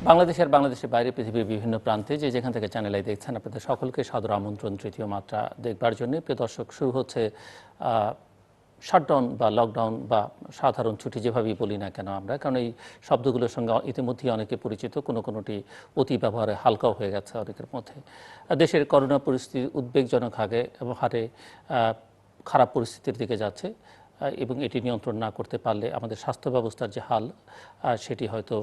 বাংলাদেশের বাইরে পৃথিবীর বিভিন্ন প্রান্তে যেখান থেকে চ্যানেল আই দেখছেন আপনাদের সকলকে সাদর আমন্ত্রণ তৃতীয় মাত্রা দেখবার জন্য। প্রিয় দর্শক, শুরু হচ্ছে শাটডাউন বা লকডাউন বা সাধারণ ছুটি যেভাবেই বলি না কেন আমরা, কারণ এই শব্দগুলোর সঙ্গে ইতিমধ্যেই অনেকে পরিচিত, কোনোটি অতি ব্যবহারে হালকাও হয়ে গেছে অনেকের মধ্যে। দেশের করোনা পরিস্থিতি উদ্বেগজনক হারে খারাপ পরিস্থিতির দিকে যাচ্ছে এবং এটি নিয়ন্ত্রণ না করতে পারলে আমাদের স্বাস্থ্য ব্যবস্থার যে হাল সেটি হয়তো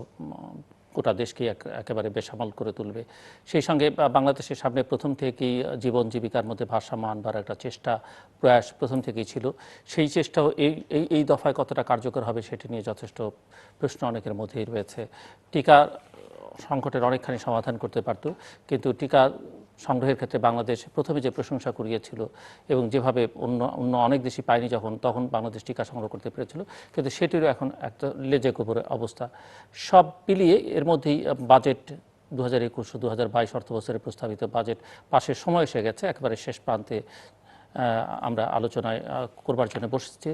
গোটা দেশকে একেবারে বেসামাল করে তুলবে। সেই সঙ্গে বাংলাদেশের সামনে প্রথম থেকেই জীবন জীবিকার মধ্যে ভারসাম্য আনবার একটা প্রয়াস প্রথম থেকেই ছিল। সেই চেষ্টাও এই দফায় কতটা কার্যকর হবে সেটি নিয়ে যথেষ্ট প্রশ্ন অনেকের মধ্যেই রয়েছে। টিকা সংকটের অনেকখানি সমাধান করতে পারত, কিন্তু টিকা সংগ্রহের ক্ষেত্রে বাংলাদেশ প্রথমে যে প্রশংসা কুড়িয়েছিল এবং যেভাবে অন্য অনেক দেশই পায়নি তখন বাংলাদেশ টিকা সংগ্রহ করতে পেরেছিল, কিন্তু সেটিরও এখন একটা লেজে গোবরে অবস্থা। সব মিলিয়ে এর মধ্যেই বাজেট 2021-2022 অর্থবছরের প্রস্তাবিত বাজেট পাশের সময় এসে গেছে, একেবারে শেষ প্রান্তে আমরা আলোচনায় করবার জন্য বসেছি।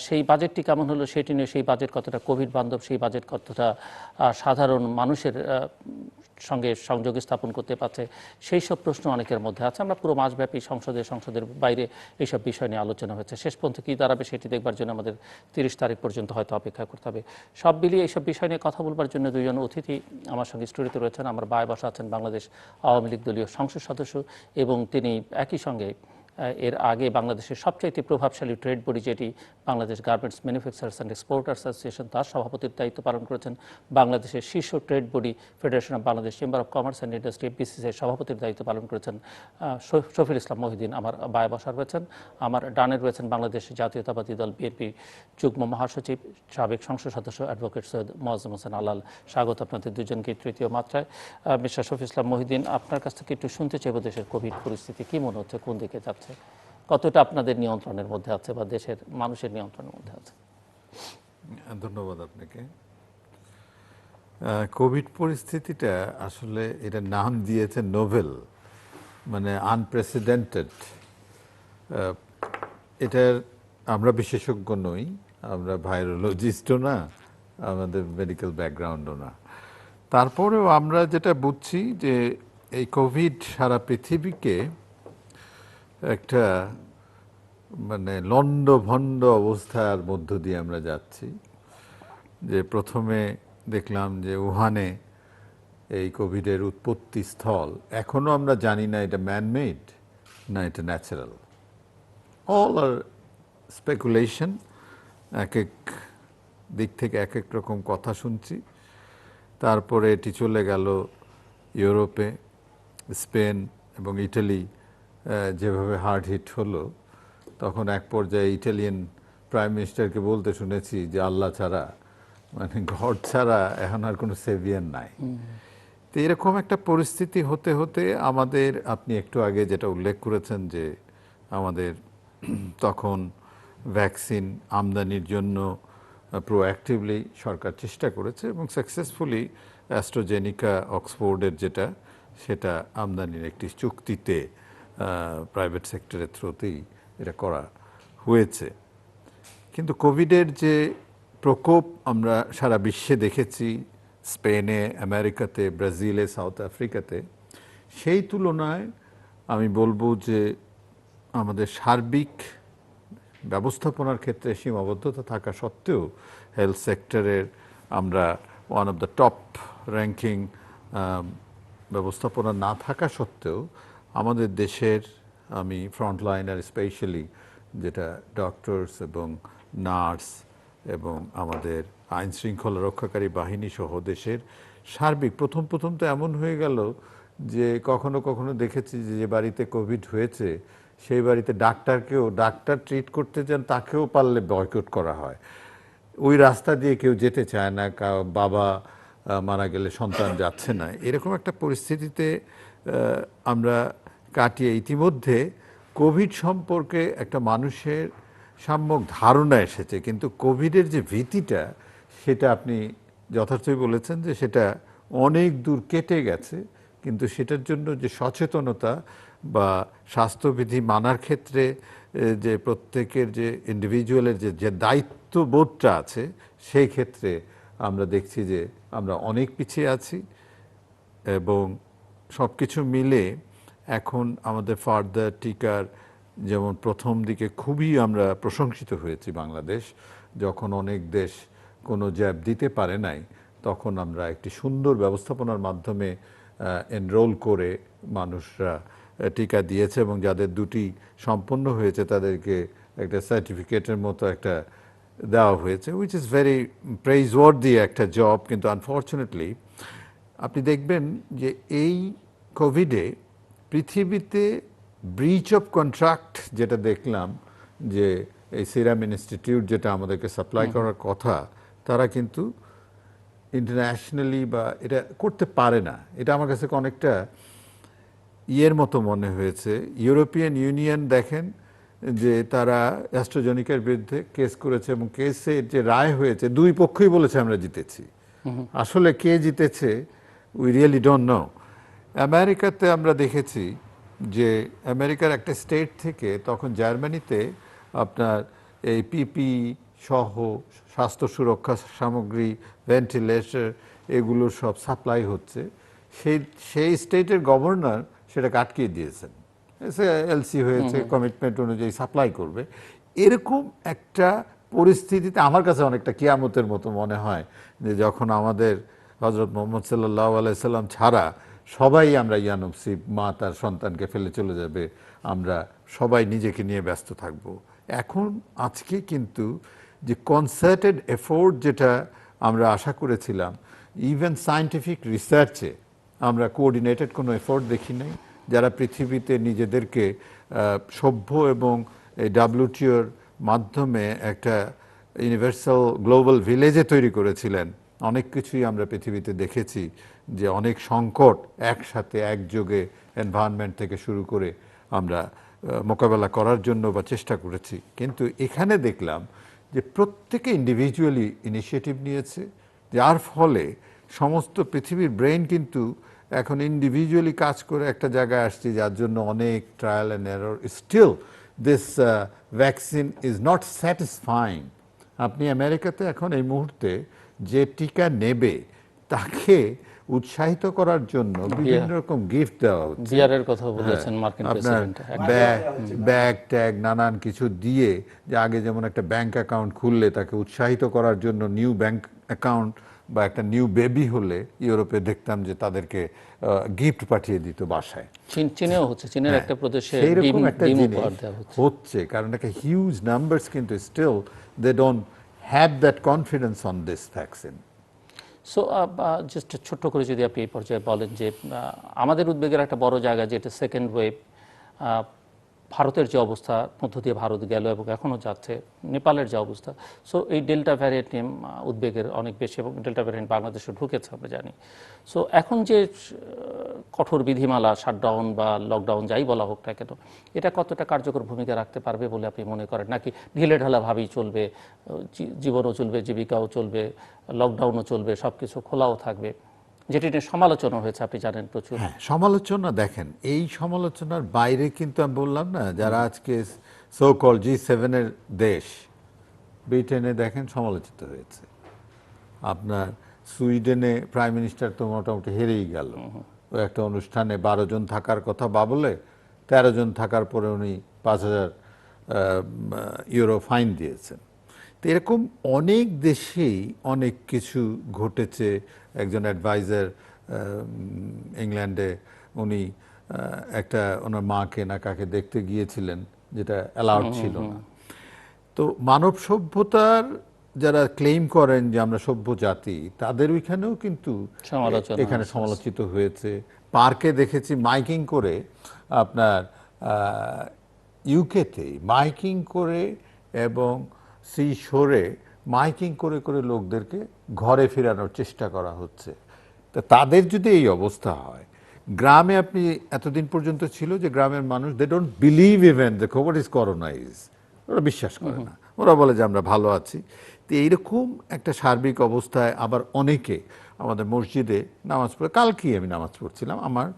সেই বাজেটটি কেমন হলো সেটি নিয়ে, সেই বাজেট কতটা কোভিড বান্ধব, সেই বাজেট কতটা সাধারণ মানুষের সঙ্গে সংযোগ স্থাপন করতে পারছে, সেই সব প্রশ্ন অনেকের মধ্যে আছে। আমরা পুরো মাসব্যাপী সংসদের বাইরে এইসব বিষয় নিয়ে আলোচনা হয়েছে। শেষ পর্যন্ত কী দাঁড়াবে সেটি দেখবার জন্য আমাদের 30 তারিখ পর্যন্ত হয়তো অপেক্ষা করতে হবে। সব মিলিয়ে এইসব বিষয় নিয়ে কথা বলবার জন্য দুইজন অতিথি আমার সঙ্গে স্টুডিওতে রয়েছেন। আমার বায় বসা আছেন বাংলাদেশ আওয়ামী লীগ দলীয় সংসদ সদস্য এবং তিনি একই সঙ্গে এর আগে বাংলাদেশের সবচাইতে প্রভাবশালী ট্রেড বডি যেটি Bangladesh garments manufacturers and exporters association, তার সভাপতির দায়িত্ব পালন করেছেন। বাংলাদেশের শীর্ষ trade body federation of Bangladesh chamber of commerce and industry BCCI সভাপতির দায়িত্ব পালন করেছেন শফিউল ইসলাম মহিউদ্দিন আমার বায় বসা রয়েছেন। আমার ডানে রয়েছেন বাংলাদেশ জাতীয়তাবাদী দল বিএনপি যুগ্ম মহাসচিব সাবেক সংসদ সদস্য অ্যাডভোকেট সৈয়দ মোয়াজ্জেম হোসেন আলাল। স্বাগত আপনাদের দুজনকে তৃতীয় মাত্রায়। মিস্টার শফিউল ইসলাম মহিউদ্দিন, আপনার কাছ থেকে একটু শুনতে চাইব দেশের কোভিড পরিস্থিতি কী মনে হচ্ছে, কোন দিকে যাচ্ছে, কতটা আপনাদের নিয়ন্ত্রণের মধ্যে আছে বা দেশের মানুষের নিয়ন্ত্রণের মধ্যে আছে? ধন্যবাদ আপনাকে। কোভিড পরিস্থিতিটা আসলে এটা নাম দিয়েছে নোভেল, মানে আনপ্রেসিডেন্টেড। এটার আমরা বিশেষজ্ঞ নই, আমরা ভাইরোলজিস্টও না, আমাদের মেডিকেল ব্যাকগ্রাউন্ডও না। তারপরেও আমরা যেটা বুঝছি যে এই কোভিড সারা পৃথিবীকে একটা মানে লণ্ডভণ্ড অবস্থার মধ্য দিয়ে আমরা যাচ্ছি। যে প্রথমে দেখলাম যে উহানে এই কোভিডের উৎপত্তি স্থল, এখনও আমরা জানি না এটা ম্যানমেড না এটা ন্যাচারাল। অল আর স্পেকুলেশন, এক এক দিক থেকে এক এক রকম কথা শুনছি। তারপরে এটি চলে গেল ইউরোপে, স্পেন এবং ইটালি যেভাবে হার্ড হিট হলো, তখন এক পর্যায়ে ইটালিয়ান প্রাইম মিনিস্টারকে বলতে শুনেছি যে আল্লাহ ছাড়া, মানে গড ছাড়া এখন আর কোনো সেভিয়ার নাই। তো এরকম একটা পরিস্থিতি হতে হতে আমাদের, আপনি একটু আগে যেটা উল্লেখ করেছেন যে আমাদের তখন ভ্যাকসিন আমদানির জন্য প্রোঅ্যাক্টিভলি সরকার চেষ্টা করেছে এবং সাকসেসফুলি অ্যাস্ট্রাজেনিকা অক্সফোর্ডের সেটা আমদানির একটি চুক্তিতে প্রাইভেট সেক্টরের থ্রুতেই এটা করা হয়েছে। কিন্তু কোভিডের যে প্রকোপ আমরা সারা বিশ্বে দেখেছি, স্পেনে, আমেরিকাতে, ব্রাজিলে, সাউথ আফ্রিকাতে, সেই তুলনায় আমি বলবো যে আমাদের সার্বিক ব্যবস্থাপনার ক্ষেত্রে সীমাবদ্ধতা থাকা সত্ত্বেও হেলথ সেক্টরের আমরা one of the top ranking ব্যবস্থাপনা না থাকা সত্ত্বেও আমাদের দেশের, আমি ফ্রন্টলাইনার স্পেশালি যেটা ডক্টরস এবং নার্স এবং আমাদের আইন শৃঙ্খলা রক্ষাকারী বাহিনী সহ দেশের সার্বিক, প্রথম তো এমন হয়ে গেল যে কখনো কখনো দেখেছি যে বাড়িতে কোভিড হয়েছে সেই বাড়িতে ডাক্তার ট্রিট করতে যান, তাকেও পারলে বয়কট করা হয়। ওই রাস্তা দিয়ে কেউ যেতে চায় না, বাবা মারা গেলে সন্তান যাচ্ছে না, এরকম একটা পরিস্থিতিতে আমরা কাটিয়ে ইতিমধ্যে কোভিড সম্পর্কে একটা মানুষের সম্যক ধারণা এসেছে। কিন্তু কোভিডের যে ভীতিটা, সেটা আপনি যথার্থই বলেছেন যে সেটা অনেক দূর কেটে গেছে, কিন্তু সেটার জন্য যে সচেতনতা বা স্বাস্থ্যবিধি মানার ক্ষেত্রে যে প্রত্যেকের যে ইন্ডিভিজুয়ালের যে দায়িত্ববোধটা আছে, সেই ক্ষেত্রে আমরা দেখছি যে আমরা অনেক পিছিয়ে আছি এবং সব কিছু মিলে এখন আমাদের ফার্দার টিকার যেমন প্রথম দিকে খুবই আমরা প্রশংসিত হয়েছি বাংলাদেশ, যখন অনেক দেশ কোনো জ্যাব দিতে পারে নাই তখন আমরা একটি সুন্দর ব্যবস্থাপনার মাধ্যমে এনরোল করে মানুষরা টিকা দিয়েছে এবং যাদের দুটি সম্পন্ন হয়েছে তাদেরকে একটা সার্টিফিকেটের মতো একটা দেওয়া হয়েছে, উইচ ইজ ভেরি প্রেইজওয়ার্দি একটা জব। কিন্তু আনফর্চুনেটলি আপনি দেখবেন যে এই কোভিডে পৃথিবীতে ব্রিচ অফ কন্ট্রাক্ট যেটা দেখলাম, যে এই সিরাম ইনস্টিটিউট যেটা আমাদেরকে সাপ্লাই করার কথা, তারা কিন্তু ইন্টারন্যাশনালি বা এটা করতে পারে না। এটা আমার কাছে অনেকটা ইয়ের মতো মনে হয়েছে। ইউরোপিয়ান ইউনিয়ন দেখেন যে তারা অ্যাস্ট্রাজেনিকার বিরুদ্ধে কেস করেছে এবং কেসের যে রায় হয়েছে দুই পক্ষই বলেছে আমরা জিতেছি। আসলে কে জিতেছে উই রিয়েলি ডোন্ট নো। আমেরিকাতে আমরা দেখেছি যে আমেরিকার একটা স্টেট থেকে তখন জার্মানিতে আপনার এই পিপি সহ স্বাস্থ্য সুরক্ষা সামগ্রী, ভেন্টিলেটর, এগুলো সব সাপ্লাই হচ্ছে। সেই স্টেটের গভর্নর সেটাকে আটকিয়ে দিয়েছেন। এলসি হয়েছে, কমিটমেন্ট অনুযায়ী সাপ্লাই করবে। এরকম একটা পরিস্থিতিতে আমার কাছে অনেকটা কিয়ামতের মতো মনে হয় যে যখন আমাদের হযরত মুহাম্মদ সাল্লাল্লাহু আলাইহি সাল্লাম ছাড়া সবাই আমরা ইয়ানবসিব, মা তার সন্তানকে ফেলে চলে যাবে, আমরা সবাই নিজেকে নিয়ে ব্যস্ত থাকব। এখন আজকে কিন্তু যে কনসার্টেড এফোর্ট যেটা আমরা আশা করেছিলাম, ইভেন সায়েন্টিফিক রিসার্চে আমরা কোঅর্ডিনেটেড কোনো এফোর্ট দেখি নাই। যারা পৃথিবীতে নিজেদেরকে সভ্য এবং ডাব্লিউটিওর মাধ্যমে একটা ইউনিভার্সাল গ্লোবাল ভিলেজে তৈরি করেছিলেন, অনেক কিছুই আমরা পৃথিবীতে দেখেছি যে অনেক সংকট একসাথে একযোগে এনভায়রনমেন্ট থেকে শুরু করে আমরা মোকাবেলা করার জন্য বা চেষ্টা করেছি। কিন্তু এখানে দেখলাম যে প্রত্যেকে ইন্ডিভিজুয়ালি ইনিশিয়েটিভ নিয়েছে, যার ফলে সমস্ত পৃথিবীর ব্রেন কিন্তু এখন ইন্ডিভিজুয়ালি কাজ করে একটা জায়গায় আসছে, যার জন্য অনেক trial and error. Still this vaccine is not satisfying. আপনি আমেরিকাতে এখন এই মুহূর্তে যে টিকা নেবে তাকে উৎসাহিত করার জন্য বিভিন্ন রকম গিফট দেওয়া হচ্ছে। বিয়ারের কথা বলেছেন মার্কিন প্রেসিডেন্ট। ব্যাগ ট্যাগ নানান কিছু দিয়ে, যে আগে যেমন একটা ব্যাংক অ্যাকাউন্ট খুললে তাকে উৎসাহিত করার জন্য নিউ ব্যাংক অ্যাকাউন্ট বা একটা নিউ বেবি হলে ইউরোপে দেখতাম যে তাদেরকে গিফট পাঠিয়ে দিত বাসায়। চীনেও হচ্ছে, চীনের একটা প্রদেশে সেইরকম একটা ডিম জিনিস উপহার দেওয়া হচ্ছে, কারণ একটা হিউজ নাম্বারস, কিন্তু still they don't have that confidence on this vaccine. So just ছোট্ট করে যদি আপনি এই পর্যায়ে বলেন যে আমাদের উদ্বেগের একটা বড় জায়গা যেটা সেকেন্ড ওয়েভ, ভারতের যে অবস্থা, মধ্য দিয়ে ভারত গেল এবং এখনও যাচ্ছে, নেপালের যে অবস্থা, সো এই ডেল্টা ভ্যারিয়েন্ট নিয়ে উদ্বেগের অনেক বেশি এবং ডেল্টা ভ্যারিয়েন্ট বাংলাদেশে ঢুকেছে আমরা জানি। সো এখন যে কঠোর বিধিমালা, শাটডাউন বা লকডাউন যাই বলা হোক না কেন, এটা কতটা কার্যকর ভূমিকা রাখতে পারবে বলে আপনি মনে করেন? নাকি ঢিলে ঢালাভাবেই চলবে, জীবনও চলবে, জীবিকাও চলবে, লকডাউনও চলবে, সব কিছু খোলাও থাকবে, যেটি নিয়ে সমালোচনা হয়েছে আপনি জানেন প্রচুর? হ্যাঁ, সমালোচনা দেখেন, এই সমালোচনার বাইরে কিন্তু আমি বললাম না, যারা আজকে সো কল G7 এর দেশ, ব্রিটেনে দেখেন সমালোচিত হয়েছে। আপনার সুইডেনে প্রাইম মিনিস্টার তো মোটামুটি হেরেই গেল। ও একটা অনুষ্ঠানে 12 জন থাকার কথা বাবলে 13 জন থাকার পরে উনি 5,000 ইউরো ফাইন দিয়েছেন। তো এরকম অনেক দেশেই অনেক কিছু ঘটেছে। একজন অ্যাডভাইজার ইংল্যান্ডে, উনি একটা ওনার মাকে না কাকে দেখতে গিয়েছিলেন, যেটা অ্যালাউড ছিল না। তো মানব সভ্যতার যারা ক্লেম করেন যে আমরা সভ্য জাতি, তাদের ওইখানেও কিন্তু এখানে সমালোচিত হয়েছে। পার্কে দেখেছি মাইকিং করে, আপনার ইউকেতে মাইকিং করে এবং সি শোরে মাইকিং করে করে লোকদেরকে ঘরে ফেরানোর চেষ্টা করা হচ্ছে। তা তাদের যদি এই অবস্থা হয়, গ্রামে আপনি এতদিন পর্যন্ত ছিল যে গ্রামের মানুষ they don't believe even the খবর ইজ করোনা ইজ, ওরা বিশ্বাস করে না, ওরা বলে যে আমরা ভালো আছি। তো এইরকম একটা সার্বিক অবস্থায় আবার অনেকে আমাদের মসজিদে নামাজ পড়ে, কালকেই আমি নামাজ পড়ছিলাম, আমার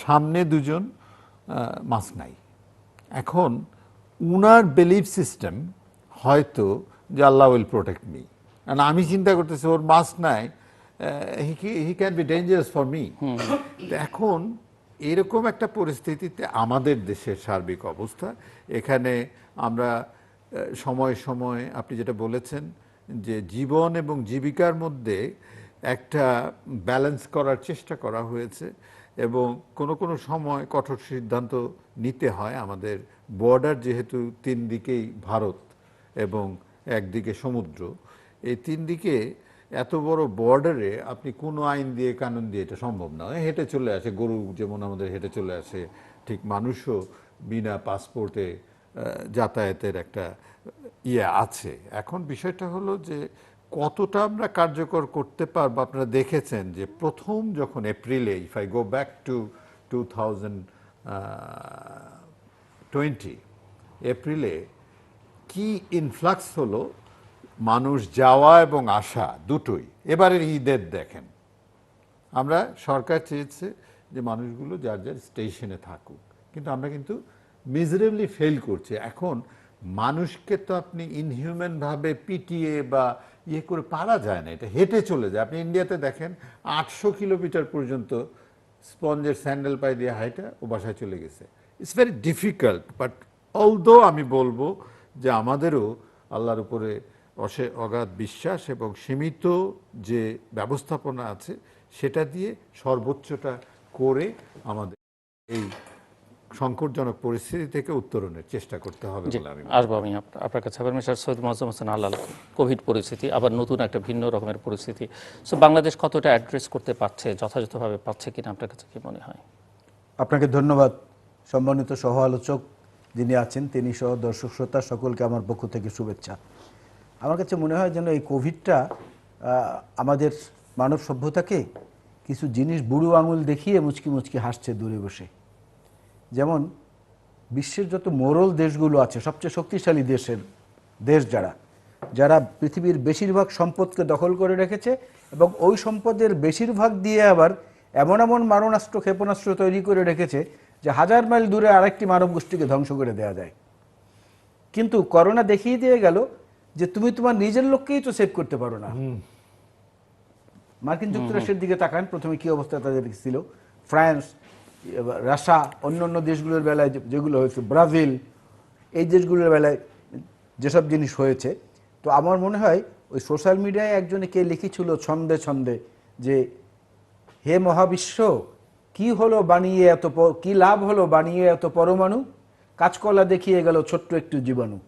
সামনে দুজন মাস্ক নাই। এখন উনার বিলিভ সিস্টেম হয়তো যে আল্লাহ উইল প্রোটেক্ট মি, আর আমি চিন্তা করতেছি ওর মাস্ক নাই, he can be dangerous for me. এখন এরকম একটা পরিস্থিতিতে আমাদের দেশের সার্বিক অবস্থা, এখানে আমরা সময় সময় আপনি যেটা বলেছেন যে জীবন এবং জীবিকার মধ্যে একটা ব্যালেন্স করার চেষ্টা করা হয়েছে, এবং কোনো কোনো সময় কঠোর সিদ্ধান্ত নিতে হয়। আমাদের বর্ডার যেহেতু তিন দিকেই ভারত এবং একদিকে সমুদ্র, এই তিন দিকে এত বড় বর্ডারে আপনি কোনো আইন দিয়ে কানুন দিয়ে এটা সম্ভব না। হেঁটে চলে আসে গরু, যেমন আমাদের হেঁটে চলে আসে, ঠিক মানুষও বিনা পাসপোর্টে যাতায়াতের একটা আছে। এখন বিষয়টা হলো যে কতটা আমরা কার্যকর করতে পারবো। আপনারা দেখেছেন যে প্রথম যখন এপ্রিলে, if I go back to 2020 এপ্রিলে কি ইনফ্লাক্স হলো, মানুষ যাওয়া এবং আসা দুটোই। এবারের ঈদের দেখেন, আমরা সরকার চেয়েছে যে মানুষগুলো যার যার স্টেশনে থাকুক, কিন্তু আমরা কিন্তু মিজারেবলি ফেল করছি। এখন মানুষকে তো আপনি ইনহিউম্যান ভাবে পিটিয়ে বা ইয়ে করে পারা যায় না, এটা হেঁটে চলে যায়। আপনি ইন্ডিয়াতে দেখেন 800 কিলোমিটার পর্যন্ত স্পঞ্জের স্যান্ডেল পায়ে দিয়ে হাইটা ও বাসায় চলে গেছে। It's very difficult, but although আমি বলবো যে আমাদেরও আল্লাহর উপরে অগাধ বিশ্বাস এবং সীমিত যে ব্যবস্থাপনা আছে সেটা দিয়ে সর্বোচ্চটা করে আমাদের এই সংকটজনক পরিস্থিতি থেকে উত্তরণের চেষ্টা করতে হবে বলে আমি আসবো আমি আপনার কাছে আবার মিস্টার সৈয়দ মোয়াজ্জেম হোসেন আলাল। কোভিড পরিস্থিতি আবার নতুন একটা ভিন্ন রকমের পরিস্থিতি, সো বাংলাদেশ কতটা অ্যাড্রেস করতে পারছে, যথাযথভাবে পাচ্ছে কিনা আপনার কাছে কি মনে হয়? আপনাকে ধন্যবাদ। সম্মানিত সহ আলোচক যিনি আছেন তিনি সহ দর্শক শ্রোতা সকলকে আমার পক্ষ থেকে শুভেচ্ছা। আমার কাছে মনে হয় যেন এই কোভিডটা আমাদের মানব সভ্যতাকে কিছু জিনিস বুড়ো আঙুল দেখিয়ে মুচকি মুচকি হাসছে দূরে বসে। যেমন বিশ্বের যত মোরল দেশগুলো আছে, সবচেয়ে শক্তিশালী দেশ যারা পৃথিবীর বেশিরভাগ সম্পদকে দখল করে রেখেছে এবং ওই সম্পদের বেশিরভাগ দিয়ে আবার এমন এমন মারণাস্ত্র ক্ষেপণাস্ত্র তৈরি করে রেখেছে যে 1000 মাইল দূরে আরেকটি মানব গোষ্ঠীকে ধ্বংস করে দেওয়া যায়। কিন্তু করোনা দেখিয়ে দিয়ে গেল যে তুমি তোমার নিজের লোককেই তো সেভ করতে পারো না। মার্কিন যুক্তরাষ্ট্রের দিকে তাকান, প্রথমে কি অবস্থা তাদের ছিল, ফ্রান্স, রাশিয়া, অন্যান্য দেশগুলোর বেলায় যেগুলো হয়েছে, ব্রাজিল, এই দেশগুলোর বেলায় যেসব জিনিস হয়েছে। তো আমার মনে হয় ওই সোশ্যাল মিডিয়ায় একজনে কে লিখেছিল ছন্দে ছন্দে যে হে মহাবিশ্ব, কি হলো বানিয়ে কি লাভ হলো বানিয়ে এত পরমাণু, কাঁচকলা দেখিয়ে গেল ছোট্ট একটু জীবাণু।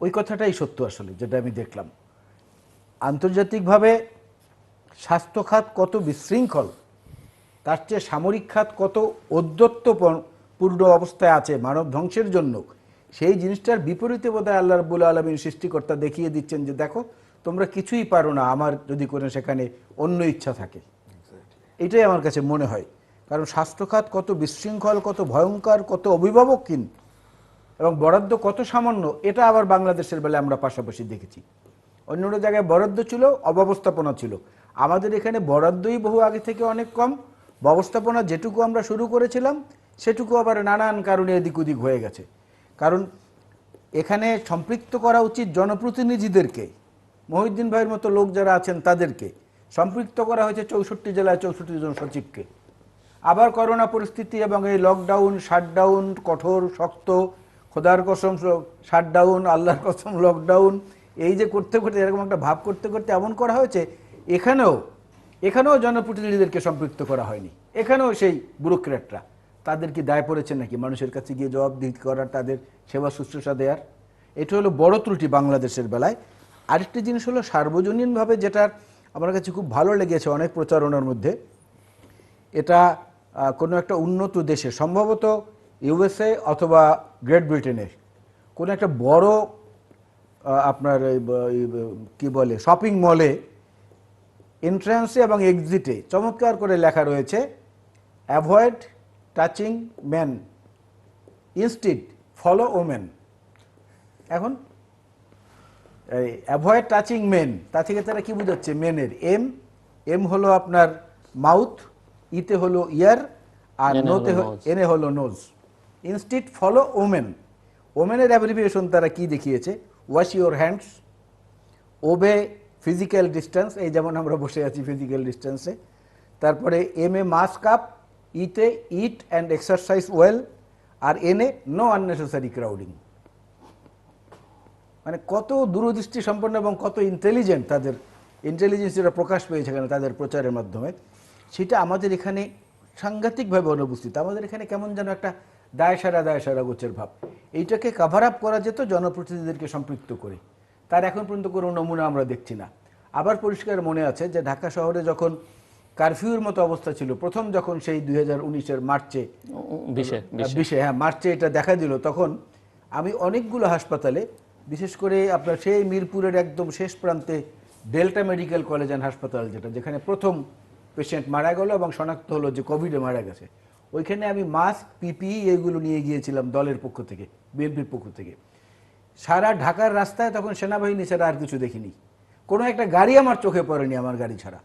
ওই কথাটাই সত্য আসলে, যেটা আমি দেখলাম। আন্তর্জাতিকভাবে স্বাস্থ্য খাত কত বিশৃঙ্খল, তার চেয়ে সামরিক খাত কত ঔদ্ধত্যপূর্ণ অবস্থায় আছে মানব ধ্বংসের জন্য, সেই জিনিসটার বিপরীতে বোধহয় আল্লাহ রাব্বুল আলামিন সৃষ্টিকর্তা দেখিয়ে দিচ্ছেন যে দেখো তোমরা কিছুই পারো না আমার যদি কোনো সেখানে অন্য ইচ্ছা থাকে। এটাই আমার কাছে মনে হয়। কারণ স্বাস্থ্যখাত কত বিশৃঙ্খল, কত ভয়ঙ্কর, কত অভিভাবকহীন এবং বরাদ্দ কত সামান্য, এটা আবার বাংলাদেশের বেলায় আমরা পাশাপাশি দেখেছি। অন্য জায়গায় বরাদ্দ ছিল, অব্যবস্থাপনা ছিল। আমাদের এখানে বরাদ্দই বহু আগে থেকে অনেক কম, ব্যবস্থাপনা যেটুকু আমরা শুরু করেছিলাম সেটুকু আবার নানান কারণে এদিক ওদিক হয়ে গেছে। কারণ এখানে সম্পৃক্ত করা উচিত জনপ্রতিনিধিদেরকে, মহিউদ্দিন ভাইয়ের মতো লোক যারা আছেন তাদেরকে সম্পৃক্ত করা হয়েছে 64 জেলায় 64 জন সচিবকে। আবার করোনা পরিস্থিতি এবং এই লকডাউন, শাটডাউন, কঠোর শক্ত, খোদার কসম শাটডাউন, আল্লাহর কসম লকডাউন, এই যে করতে করতে এরকম একটা ভাব করতে করতে এমন করা হয়েছে এখানেও জনপ্রতিনিধিদেরকে সম্পৃক্ত করা হয়নি। এখানেও সেই ব্যুরোক্র্যাটরা, তাদের কি দায় পড়েছে নাকি মানুষের কাছে গিয়ে জবাবদিহি করার, তাদের সেবা শুশ্রূষা দেওয়ার? এটা হলো বড় ত্রুটি বাংলাদেশের বেলায়। আরেকটি জিনিস হলো সার্বজনীনভাবে যেটা আমার কাছে খুব ভালো লেগেছে অনেক প্রচারণার মধ্যে, এটা কোনো একটা উন্নত দেশে, সম্ভবত ইউএসএ অথবা গ্রেট ব্রিটেনের কোনো একটা বড় আপনার কি বলে শপিং মলে এন্ট্রান্সে এবং এক্সিটে চমৎকার করে লেখা রয়েছে avoid touching men, instead follow women. এখন অ্যাভয়েড টাচিং মেন, তা থেকে তারা কি বুঝাচ্ছে? মেনের এম হলো আপনার মাউথ, ইতে হলো ইয়ার, আর এনে হলো নোজ। ইনস্টিড ফলো ওমেন, ওমেনের অ্যাব্রিভিয়েশন তারা কি দেখিয়েছে? Wash your hands, obey physical distance, এই যেমন আমরা বসে আছি ফিজিক্যাল ডিস্টেন্সে। তারপরে এম এ মাস্ক আপ, ইতে ইট অ্যান্ড এক্সারসাইজ ওয়েল, আর এনে নো আননেসেসারি ক্রাউডিং। মানে কত দূরদৃষ্টি সম্পন্ন এবং কত ইন্টেলিজেন্ট, তাদের ইন্টেলিজেন্স যেটা প্রকাশ পেয়েছে এখানে তাদের প্রচারের মাধ্যমে, সেটা আমাদের এখানে সাংঘাতিকভাবে অনুপস্থিত। আমাদের এখানে কেমন যেন একটা দায়সারা গোছের ভাব। এইটাকে কাভার আপ করা যেত জনপ্রতিনিধিদেরকে সম্পৃক্ত করে, তার এখন পর্যন্ত কোনো নমুনা আমরা দেখছি না। আবার পরিষ্কার মনে আছে যে ঢাকা শহরে যখন কারফিউর মতো অবস্থা ছিল প্রথম, যখন সেই 2019-এর মার্চে, 20 হ্যাঁ মার্চে এটা দেখা দিল, তখন আমি অনেকগুলো হাসপাতালে, বিশেষ করে আপনার সেই মিরপুরের একদম শেষ প্রান্তে ডেল্টা মেডিকেল কলেজ অ্যান্ড হাসপাতাল, যেখানে প্রথম পেশেন্ট মারা গেল এবং শনাক্ত হলো যে কোভিডে মারা গেছে, ওইখানে আমি মাস্ক, পিপিই এইগুলো নিয়ে গিয়েছিলাম দলের পক্ষ থেকে, বিএনপির পক্ষ থেকে। সারা ঢাকার রাস্তায় তখন সেনাবাহিনী ছাড়া আর কিছু দেখিনি, কোনো একটা গাড়ি আমার চোখে পড়েনি আমার গাড়ি ছাড়া।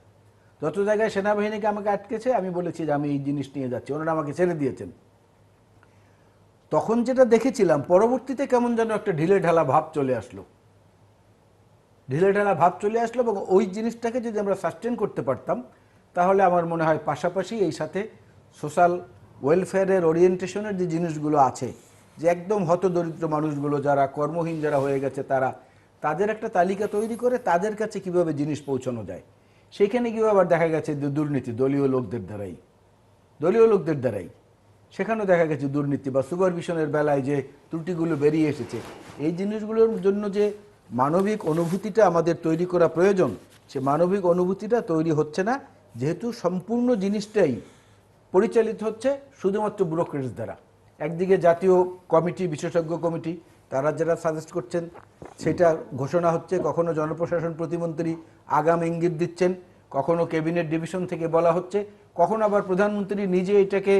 যত জায়গায় সেনাবাহিনীকে আমাকে আটকেছে আমি বলেছি যে আমি এই জিনিস নিয়ে যাচ্ছি, ওনারা আমাকে ছেড়ে দিয়েছেন। তখন যেটা দেখেছিলাম, পরবর্তীতে কেমন যেন একটা ঢিলে ঢালা ভাব চলে আসলো, এবং ওই জিনিসটাকে যদি আমরা সাস্টেন করতে পারতাম, তাহলে আমার মনে হয় পাশাপাশি এই সাথে সোশ্যাল ওয়েলফেয়ারের ওরিয়েন্টেশনের যে জিনিসগুলো আছে, যে একদম হতদরিদ্র মানুষগুলো যারা কর্মহীন যারা হয়ে গেছে, তাদের একটা তালিকা তৈরি করে তাদের কাছে কিভাবে জিনিস পৌঁছানো যায়, সেইখানে গিয়ে আবার দেখা গেছে যে দুর্নীতি দলীয় লোকদের দ্বারাই সেখানেও দেখা গেছে দুর্নীতি বা সুপারভিশনের বেলায় যে ত্রুটিগুলো বেরিয়ে এসেছে। এই জিনিসগুলোর জন্য যে মানবিক অনুভূতিটা আমাদের তৈরি করা প্রয়োজন, সে মানবিক অনুভূতিটা তৈরি হচ্ছে না, যেহেতু সম্পূর্ণ জিনিসটাই পরিচালিত হচ্ছে শুধুমাত্র ব্যুরোক্রেটস দ্বারা। একদিকে জাতীয় কমিটি, বিশেষজ্ঞ কমিটি, তারা যারা সাজেস্ট করছেন সেটা ঘোষণা হচ্ছে, কখনো জনপ্রশাসন প্রতিমন্ত্রী আগাম ইঙ্গিত দিচ্ছেন, কখনো ক্যাবিনেট ডিভিশন থেকে বলা হচ্ছে, কখনো আবার প্রধানমন্ত্রী নিজে এটাকে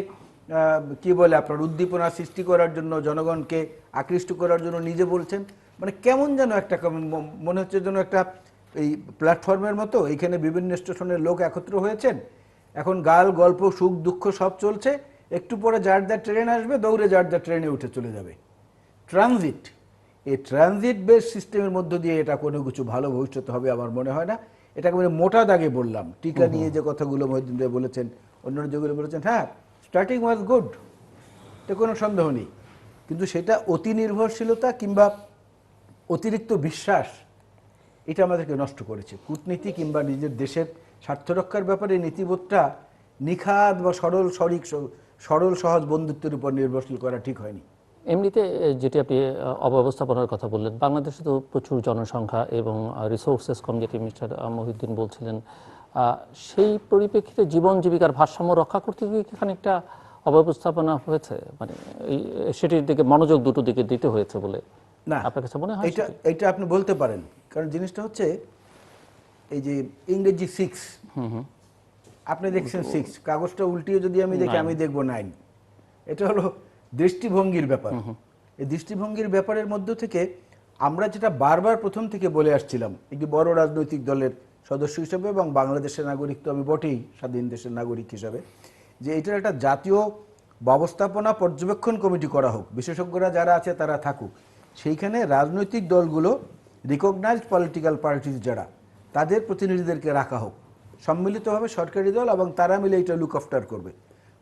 কি বলে আপনার উদ্দীপনা সৃষ্টি করার জন্য, জনগণকে আকৃষ্ট করার জন্য নিজে বলছেন। মানে কেমন যেন একটা মনে হচ্ছে যেন একটা এই প্ল্যাটফর্মের মতো এইখানে বিভিন্ন স্টেশনের লোক একত্র হয়েছেন, এখন গাল গল্প সুখ দুঃখ সব চলছে, একটু পরে যার ট্রেন আসবে দৌড়ে যার ট্রেনে উঠে চলে যাবে। ট্রানজিট, এই ট্রানজিট বেস সিস্টেমের মধ্য দিয়ে এটা কোনো কিছু ভালো ভবিষ্যৎ হবে আমার মনে হয় না। এটাকে মানে মোটা দাগে বললাম, টিকা নিয়ে যে কথাগুলো মহিউদ্দিন ভাই বলেছেন, অন্যান্য যেগুলো বলেছেন, হ্যাঁ স্টার্টিং ওয়াজ গুড, এটা কোনো সন্দেহ নেই, কিন্তু সেটা অতি নির্ভরশীলতা কিংবা অতিরিক্ত বিশ্বাস, এটা আমাদেরকে নষ্ট করেছে। কূটনীতি কিংবা নিজের দেশের স্বার্থ রক্ষার ব্যাপারে নীতিবোধটা নিখাদ বা সরল সহজ বন্ধুত্বের উপর নির্ভরশীল করা ঠিক হয়নি। এমনিতে যেটি আপনি অব্যবস্থাপনার কথা বললেন, বাংলাদেশে তো প্রচুর জনসংখ্যা এবং রিসোর্সেস কম, যেটি মিস্টার মহিউদ্দিন বলছিলেন, সেই পরিপ্রেক্ষিতে জীবন জীবিকার ভারসাম্য রক্ষা করতে গিয়ে খানিকটা অব্যবস্থাপনা হয়েছে, মানে সেটির দিকে মনোযোগ দুটো দিকে দিতে হয়েছে বলে না আপনার কাছে মনে হয়? এটা আপনি বলতে পারেন, কারণ জিনিসটা হচ্ছে এই যে ইংরেজি 6, আপনি দেখছেন 6, কাগজটা উল্টিয়ে যদি আমি দেখি আমি দেখবো 9। এটা হলো দৃষ্টিভঙ্গির ব্যাপার। এই দৃষ্টিভঙ্গির ব্যাপারের মধ্য থেকে আমরা যেটা বারবার প্রথম থেকে বলে আসছিলাম, একটি বড় রাজনৈতিক দলের সদস্য হিসেবে এবং বাংলাদেশের নাগরিক তো আমি বটেই, স্বাধীন দেশের নাগরিক হিসাবে, যে এটার একটা জাতীয় ব্যবস্থাপনা পর্যবেক্ষণ কমিটি করা হোক, বিশেষজ্ঞরা যারা আছে তারা থাকুক, সেইখানে রাজনৈতিক দলগুলো, রিকগনাইজড পলিটিক্যাল পার্টিস যারা, তাদের প্রতিনিধিদেরকে রাখা হোক সম্মিলিতভাবে, সরকারি দল, এবং তারা মিলে এটা লুক আফটার করবে।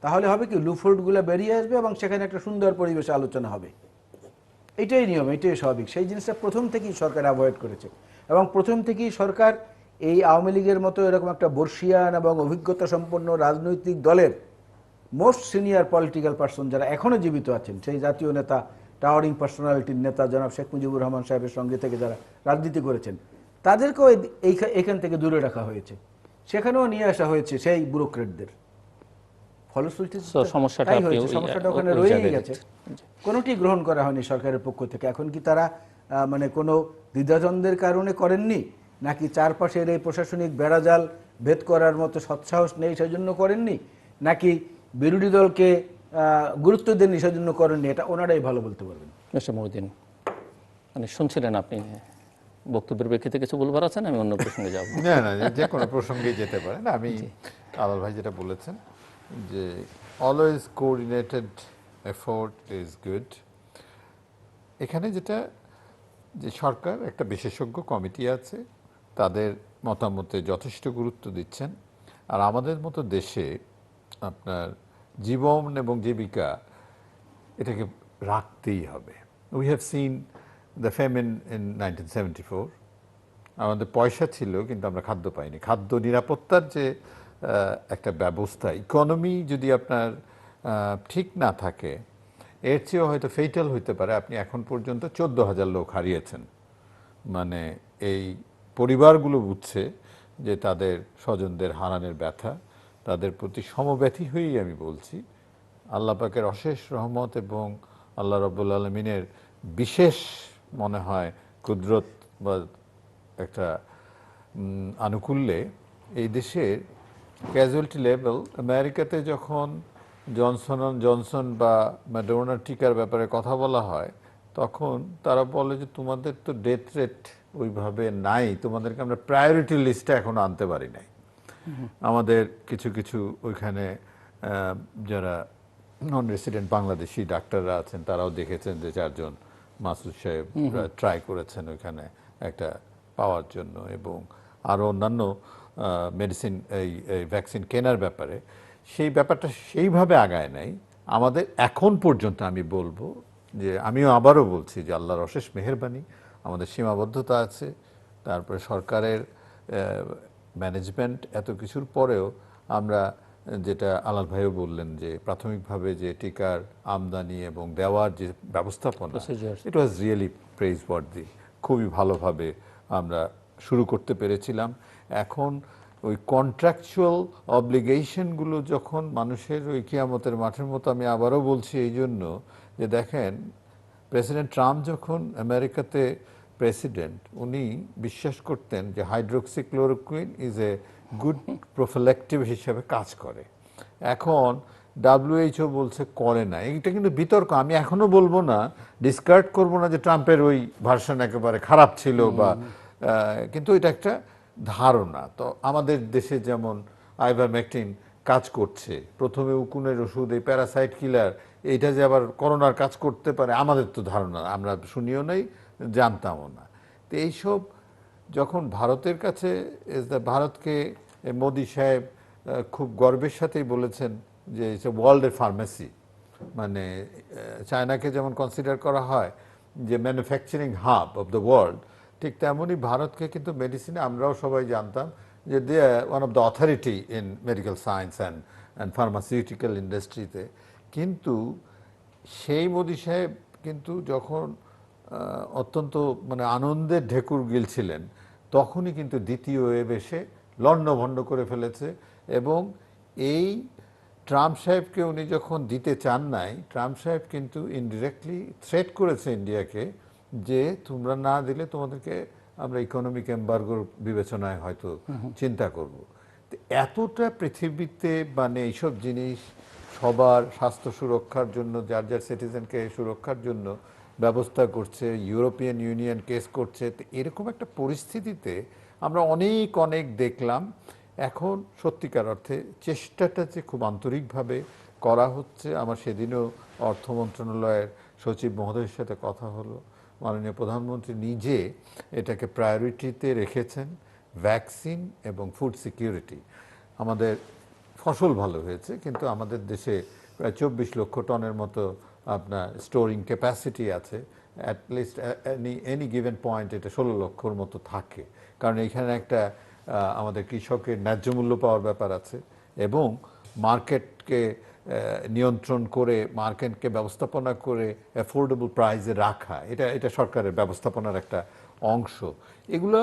তাহলে হবে কি, লুফোল্ডগুলো বেরিয়ে আসবে এবং সেখানে একটা সুন্দর পরিবেশে আলোচনা হবে। এটাই নিয়ম, এটাই স্বাভাবিক। সেই জিনিসটা প্রথম থেকেই সরকার অ্যাভয়েড করেছে, এবং প্রথম থেকেই সরকার এই আওয়ামী লীগের মতো এরকম একটা বর্ষিয়ান এবং অভিজ্ঞতা সম্পন্ন রাজনৈতিক দলের মোস্ট সিনিয়র পলিটিক্যাল পার্সন যারা এখনও জীবিত আছেন, সেই জাতীয় নেতা, টাওয়ারিং পার্সোনালিটির নেতা জনাব শেখ মুজিবুর রহমান সাহেবের সঙ্গে থেকে যারা রাজনীতি করেছেন, তাদেরকেও এইখান থেকে দূরে রাখা হয়েছে, সেখানেও নিয়ে আসা হয়েছে সেই ব্যুরোক্রেটদের। ফলশ্রুতিতে সমস্যাটা ওখানে রয়েই গেছে, কোনোটি গ্রহণ করা হয়নি সরকারের পক্ষ থেকে। এখন কি তারা মানে কোনো দ্বিধাদ্বন্দ্বের কারণে করেননি, নাকি চারপাশের এই প্রশাসনিক বেড়াজাল ভেদ করার মতো সৎসাহস নেই সেজন্য করেননি, নাকি বিরোধী দলকে গুরুত্ব দেননি সেজন্য করেননি, এটা ওনারাই ভালো বলতে পারবেন। মিস্টার মহিউদ্দিন, মানে শুনছিলেন আপনি বক্তব্যের প্রেক্ষিতে কিছু বলবার আছেন? আমি অন্য প্রসঙ্গে যাব। না, যে কোনো প্রসঙ্গে যেতে পারেন। আমি আলাল ভাই যেটা বলেছেন যে always coordinated effort is good. এখানে যেটা, যে সরকার একটা বিশেষজ্ঞ কমিটি আছে, তাদের মতামতে যথেষ্ট গুরুত্ব দিচ্ছেন। আর আমাদের মতো দেশে আপনার জীবন এবং জীবিকা এটাকে রাখতেই হবে। We have seen the famine in 1974। আমাদের পয়সা ছিল কিন্তু আমরা খাদ্য পাইনি। খাদ্য নিরাপত্তার যে একটা ব্যবস্থা, ইকোনমি যদি আপনার ঠিক না থাকে, এর চেয়েও হয়তো ফেটাল হইতে পারে। আপনি এখন পর্যন্ত 14,000 লোক হারিয়েছেন। মানে এই পরিবারগুলো বুঝছে যে তাদের স্বজনদের হারানোর ব্যথা, তাদের প্রতি সমব্যথী হয়েই আমি বলছি আল্লাহ পাকের অশেষ রহমত এবং আল্লাহ রাব্বুল আলামিনের বিশেষ মনে হয় কুদরত বা একটা আনুকূল্যে এই দেশের ক্যাজুয়ালিটি লেভেল, আমেরিকাতে যখন জনসন বা ম্যাডোনার টিকার ব্যাপারে কথা বলা হয় তখন তারা বলে যে তোমাদের তো ডেথ রেট ওইভাবে নাই, তোমাদেরকে আমরা প্রায়োরিটি লিস্টে এখন আনতে পারি নাই। আমাদের কিছু কিছু ওইখানে যারা নন রেসিডেন্ট বাংলাদেশি ডাক্তাররা আছেন তারাও দেখেছেন যে 4 জন মাসুদ সাহেব ট্রাই করেছেন ওইখানে একটা পাওয়ার জন্য, এবং আরও অন্যান্য মেডিসিন এই ভ্যাকসিন কেনার ব্যাপারে সেই ব্যাপারটা সেইভাবে আগায় নাই। আমাদের এখন পর্যন্ত আমি বলবো যে, আমিও আবারও বলছি যে আল্লাহর অশেষ মেহেরবানি, আমাদের সীমাবদ্ধতা আছে, তারপরে সরকারের ম্যানেজমেন্ট, এত কিছুর পরেও আমরা যেটা আলাল ভাইও বললেন যে প্রাথমিকভাবে যে টিকার আমদানি এবং দেওয়ার যে ব্যবস্থাপনা, ইট ওয়াজ রিয়েলি প্রেইজ ওয়ার্দি। খুবই ভালোভাবে আমরা শুরু করতে পেরেছিলাম। এখন ওই কন্ট্রাকচুয়াল অব্লিগেশনগুলো যখন মানুষের ওই কিয়ামতের মাঠের মতো, আমি আবারও বলছি এই জন্য যে দেখেন প্রেসিডেন্ট ট্রাম্প যখন আমেরিকাতে প্রেসিডেন্ট, উনি বিশ্বাস করতেন যে হাইড্রোক্সিক্লোরোকুইন ইজ এ গুড প্রোফিল্যাক্টিভ হিসেবে কাজ করে। এখন WHO বলছে করে না। এইটা কিন্তু বিতর্ক। আমি এখনো বলবো না, ডিসকার্ড করবো না যে ট্রাম্পের ওই ভার্সন একেবারে খারাপ ছিল বা কিন্তু এটা একটা ধারণা। তো আমাদের দেশে যেমন আইভারমেকটিন কাজ করছে, প্রথমে উকুনের ওষুধ, এই প্যারাসাইট কিলার, এইটা যে আবার করোনার কাজ করতে পারে আমাদের তো ধারণা, আমরা শুনিও নাই, জানতামও না। তো এইসব যখন ভারতের কাছে, ভারতকে মোদি সাহেব খুব গর্বের সাথেই বলেছেন যে ইটস এ ওয়ার্ল্ডের ফার্মেসি, মানে চায়নাকে যেমন কনসিডার করা হয় যে manufacturing hub of the world, ঠিক তেমনই ভারতকে কিন্তু মেডিসিনে আমরাও সবাই জানতাম যে they are one of the authority in medical science and pharmaceutical ইন্ডাস্ট্রিতে। কিন্তু সেই মোদি সাহেব কিন্তু যখন অত্যন্ত মানে আনন্দের ঢেকুর গিলছিলেন, তখনই কিন্তু দ্বিতীয় ওয়েভ এসে লণ্ডভণ্ড করে ফেলেছে। এবং এই ট্রাম্প সাহেবকে উনি যখন দিতে চান নাই, ট্রাম্প সাহেব কিন্তু ইনডিরেক্টলি থ্রেট করেছে ইন্ডিয়াকে যে তোমরা না দিলে তোমাদেরকে আমরা ইকোনমিক এম্বার্গোর বিবেচনায় হয়তো চিন্তা করব। এতটা পৃথিবীতে মানে এইসব জিনিস সবার স্বাস্থ্য সুরক্ষার জন্য, যার যার সিটিজেনকে সুরক্ষার জন্য ব্যবস্থা করছে, ইউরোপিয়ান ইউনিয়ন কেস করছে। তো এরকম একটা পরিস্থিতিতে আমরা অনেক অনেক দেখলাম। এখন সত্যিকার অর্থে চেষ্টাটা যে খুব আন্তরিকভাবে করা হচ্ছে, আমার সেদিনও অর্থ মন্ত্রণালয়ের সচিব মহোদয়ের সাথে কথা হলো, মাননীয় প্রধানমন্ত্রী নিজে এটাকে প্রায়োরিটিতে রেখেছেন, ভ্যাকসিন এবং ফুড সিকিউরিটি। আমাদের ফসল ভালো হয়েছে, কিন্তু আমাদের দেশে প্রায় 24 লক্ষ টনের মতো আপনার স্টোরিং ক্যাপাসিটি আছে। অ্যাটলিস্ট এনি গিভেন পয়েন্ট এটা 16 লক্ষর মতো থাকে, কারণ এইখানে একটা আমাদের কৃষকের ন্যায্য মূল্য পাওয়ার ব্যাপার আছে এবং মার্কেটকে নিয়ন্ত্রণ করে, মার্কেটকে ব্যবস্থাপনা করে অ্যাফোর্ডেবল প্রাইসে রাখা, এটা সরকারের ব্যবস্থাপনার একটা অংশ। এগুলো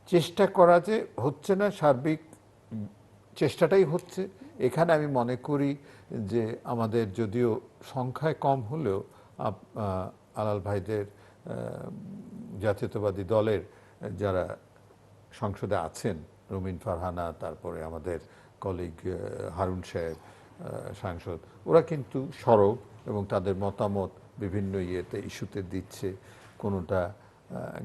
চেষ্টা করা যে হচ্ছে না, সার্বিক চেষ্টাটাই হচ্ছে। এখানে আমি মনে করি যে আমাদের যদিও সংখ্যায় কম হলেও আলাল ভাইদের জাতীয়তাবাদী দলের যারা সংসদে আছেন, রুমিন ফারহানা, তারপরে আমাদের কলিগ হারুন সাহেব সাংসদ, ওরা কিন্তু সরব এবং তাদের মতামত বিভিন্ন ইস্যুতে দিচ্ছে। কোনোটা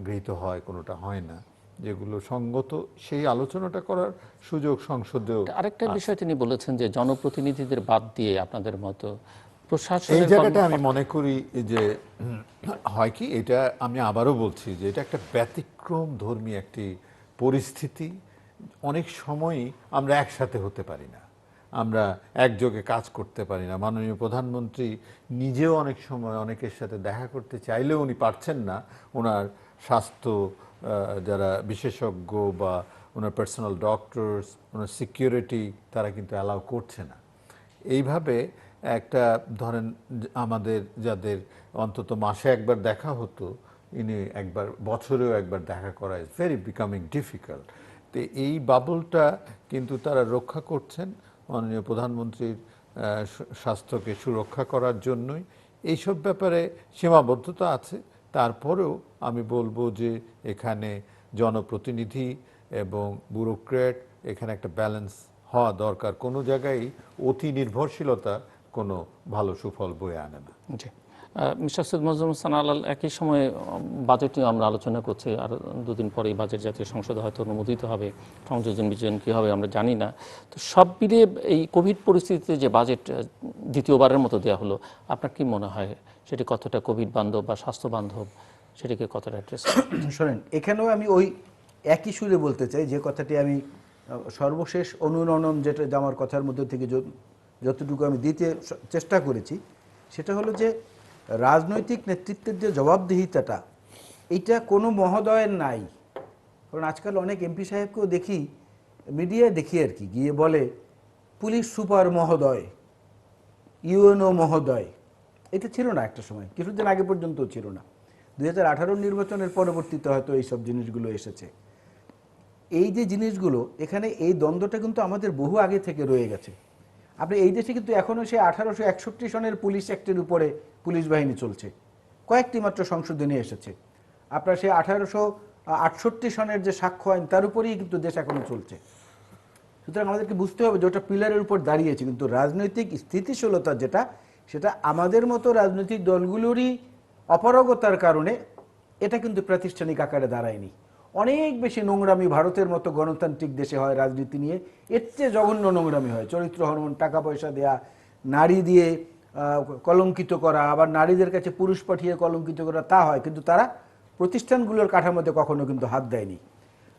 গৃহীত হয়, কোনোটা হয় না, যেগুলো সঙ্গত সেই আলোচনাটা করার সুযোগ সংসদেও। আরেকটা বিষয় তিনি বলেছেন যে জনপ্রতিনিধিদের বাদ দিয়ে আপনাদের মতো এই জায়গাটা আমি মনে করি যে হয় কি, এটা আমি আবারও বলছি যে এটা একটা ব্যতিক্রম ধর্মী একটি পরিস্থিতি, অনেক সময়ই আমরা একসাথে হতে পারি না, আমরা একযোগে কাজ করতে পারি না। মাননীয় প্রধানমন্ত্রী নিজেও অনেক সময় অনেকের সাথে দেখা করতে চাইলেও উনি পারছেন না, ওনার স্বাস্থ্য যারা বিশেষজ্ঞ বা ওনার পার্সোনাল ডক্টরস, ওনার সিকিউরিটি তারা কিন্তু অ্যালাউ করছে না। এইভাবে একটা ধরেন আমাদের যাদের অন্তত মাসে একবার দেখা হতো, ইনি একবার বছরেও একবার দেখা করা ইজ ভেরি বিকামিং ডিফিকাল্ট। তো এই বাবলটা কিন্তু তারা রক্ষা করছেন মাননীয় প্রধানমন্ত্রীর স্বাস্থ্যকে সুরক্ষা করার জন্যই। এইসব ব্যাপারে সীমাবদ্ধতা আছে, তারপরেও আমি বলবো যে এখানে জনপ্রতিনিধি এবং ব্যুরোক্র্যাট, এখানে একটা ব্যালেন্স হওয়া দরকার। কোনো জায়গায় অতি নির্ভরশীলতা কোনো ভালো সুফল বয়ে আনে না। জি, মিস্টার সৈয়দ মজরুল হাসান আলাল, একই সময়ে বাজেট নিয়ে আমরা আলোচনা করছি, আর দুদিন পরেই বাজেট জাতীয় সংসদে হয়তো অনুমোদিত হবে, সংযোজন বিযোজন কী হবে আমরা জানি না। তো সব মিলিয়ে এই কোভিড পরিস্থিতিতে যে বাজেট দ্বিতীয়বারের মতো দেওয়া হলো, আপনার কি মনে হয় সেটি কতটা কোভিড বান্ধব বা স্বাস্থ্য বান্ধব, সেটিকে কতটা অ্যাড্রেস? শোনেন, এখানেও আমি ওই একই সুরে বলতে চাই যে কথাটি আমি সর্বশেষ অনুরণন যেটা আমার কথার মধ্যে থেকে যতটুকু আমি দিতে চেষ্টা করেছি, সেটা হলো যে রাজনৈতিক নেতৃত্বের যে জবাবদিহিতাটা, এইটা কোনো মহোদয়ের নাই। কারণ আজকাল অনেক এমপি সাহেবকেও দেখি, মিডিয়ায় দেখি আর কি, গিয়ে বলে পুলিশ সুপার মহোদয়, ইউএনও মহোদয়। এটা ছিল না একটা সময়, কিছুদিন আগে পর্যন্ত ছিল না। 2018 নির্বাচনের পরবর্তীতে হয়তো এইসব জিনিসগুলো এসেছে। এই যে জিনিসগুলো, এখানে এই দ্বন্দ্বটা কিন্তু আমাদের বহু আগে থেকে রয়ে গেছে। আপনি এই দেশে কিন্তু এখনও সেই 1861 সনের পুলিশ অ্যাক্টের উপরে পুলিশ বাহিনী চলছে, কয়েকটি মাত্র সংশোধনী এসেছে। আপনার সেই 1868 সনের যে সাক্ষ্য আইন, তার উপরেই কিন্তু দেশ এখনো চলছে। সুতরাং আমাদেরকে বুঝতে হবে যে ওটা পিলারের উপর দাঁড়িয়েছে, কিন্তু রাজনৈতিক স্থিতিশীলতা যেটা, সেটা আমাদের মতো রাজনৈতিক দলগুলোরই অপারগতার কারণে এটা কিন্তু প্রাতিষ্ঠানিক আকারে দাঁড়ায়নি। অনেক বেশি নোংরামি ভারতের মতো গণতান্ত্রিক দেশে হয় রাজনীতি নিয়ে, এর চেয়ে জঘন্য নোংরামি হয়। চরিত্র হনন, টাকা পয়সা দেয়া, নারী দিয়ে কলঙ্কিত করা, আবার নারীদের কাছে পুরুষ পাঠিয়ে কলঙ্কিত করা, তা হয়। কিন্তু তারা প্রতিষ্ঠানগুলোর কাঠামোতে কখনো কিন্তু হাত দেয়নি।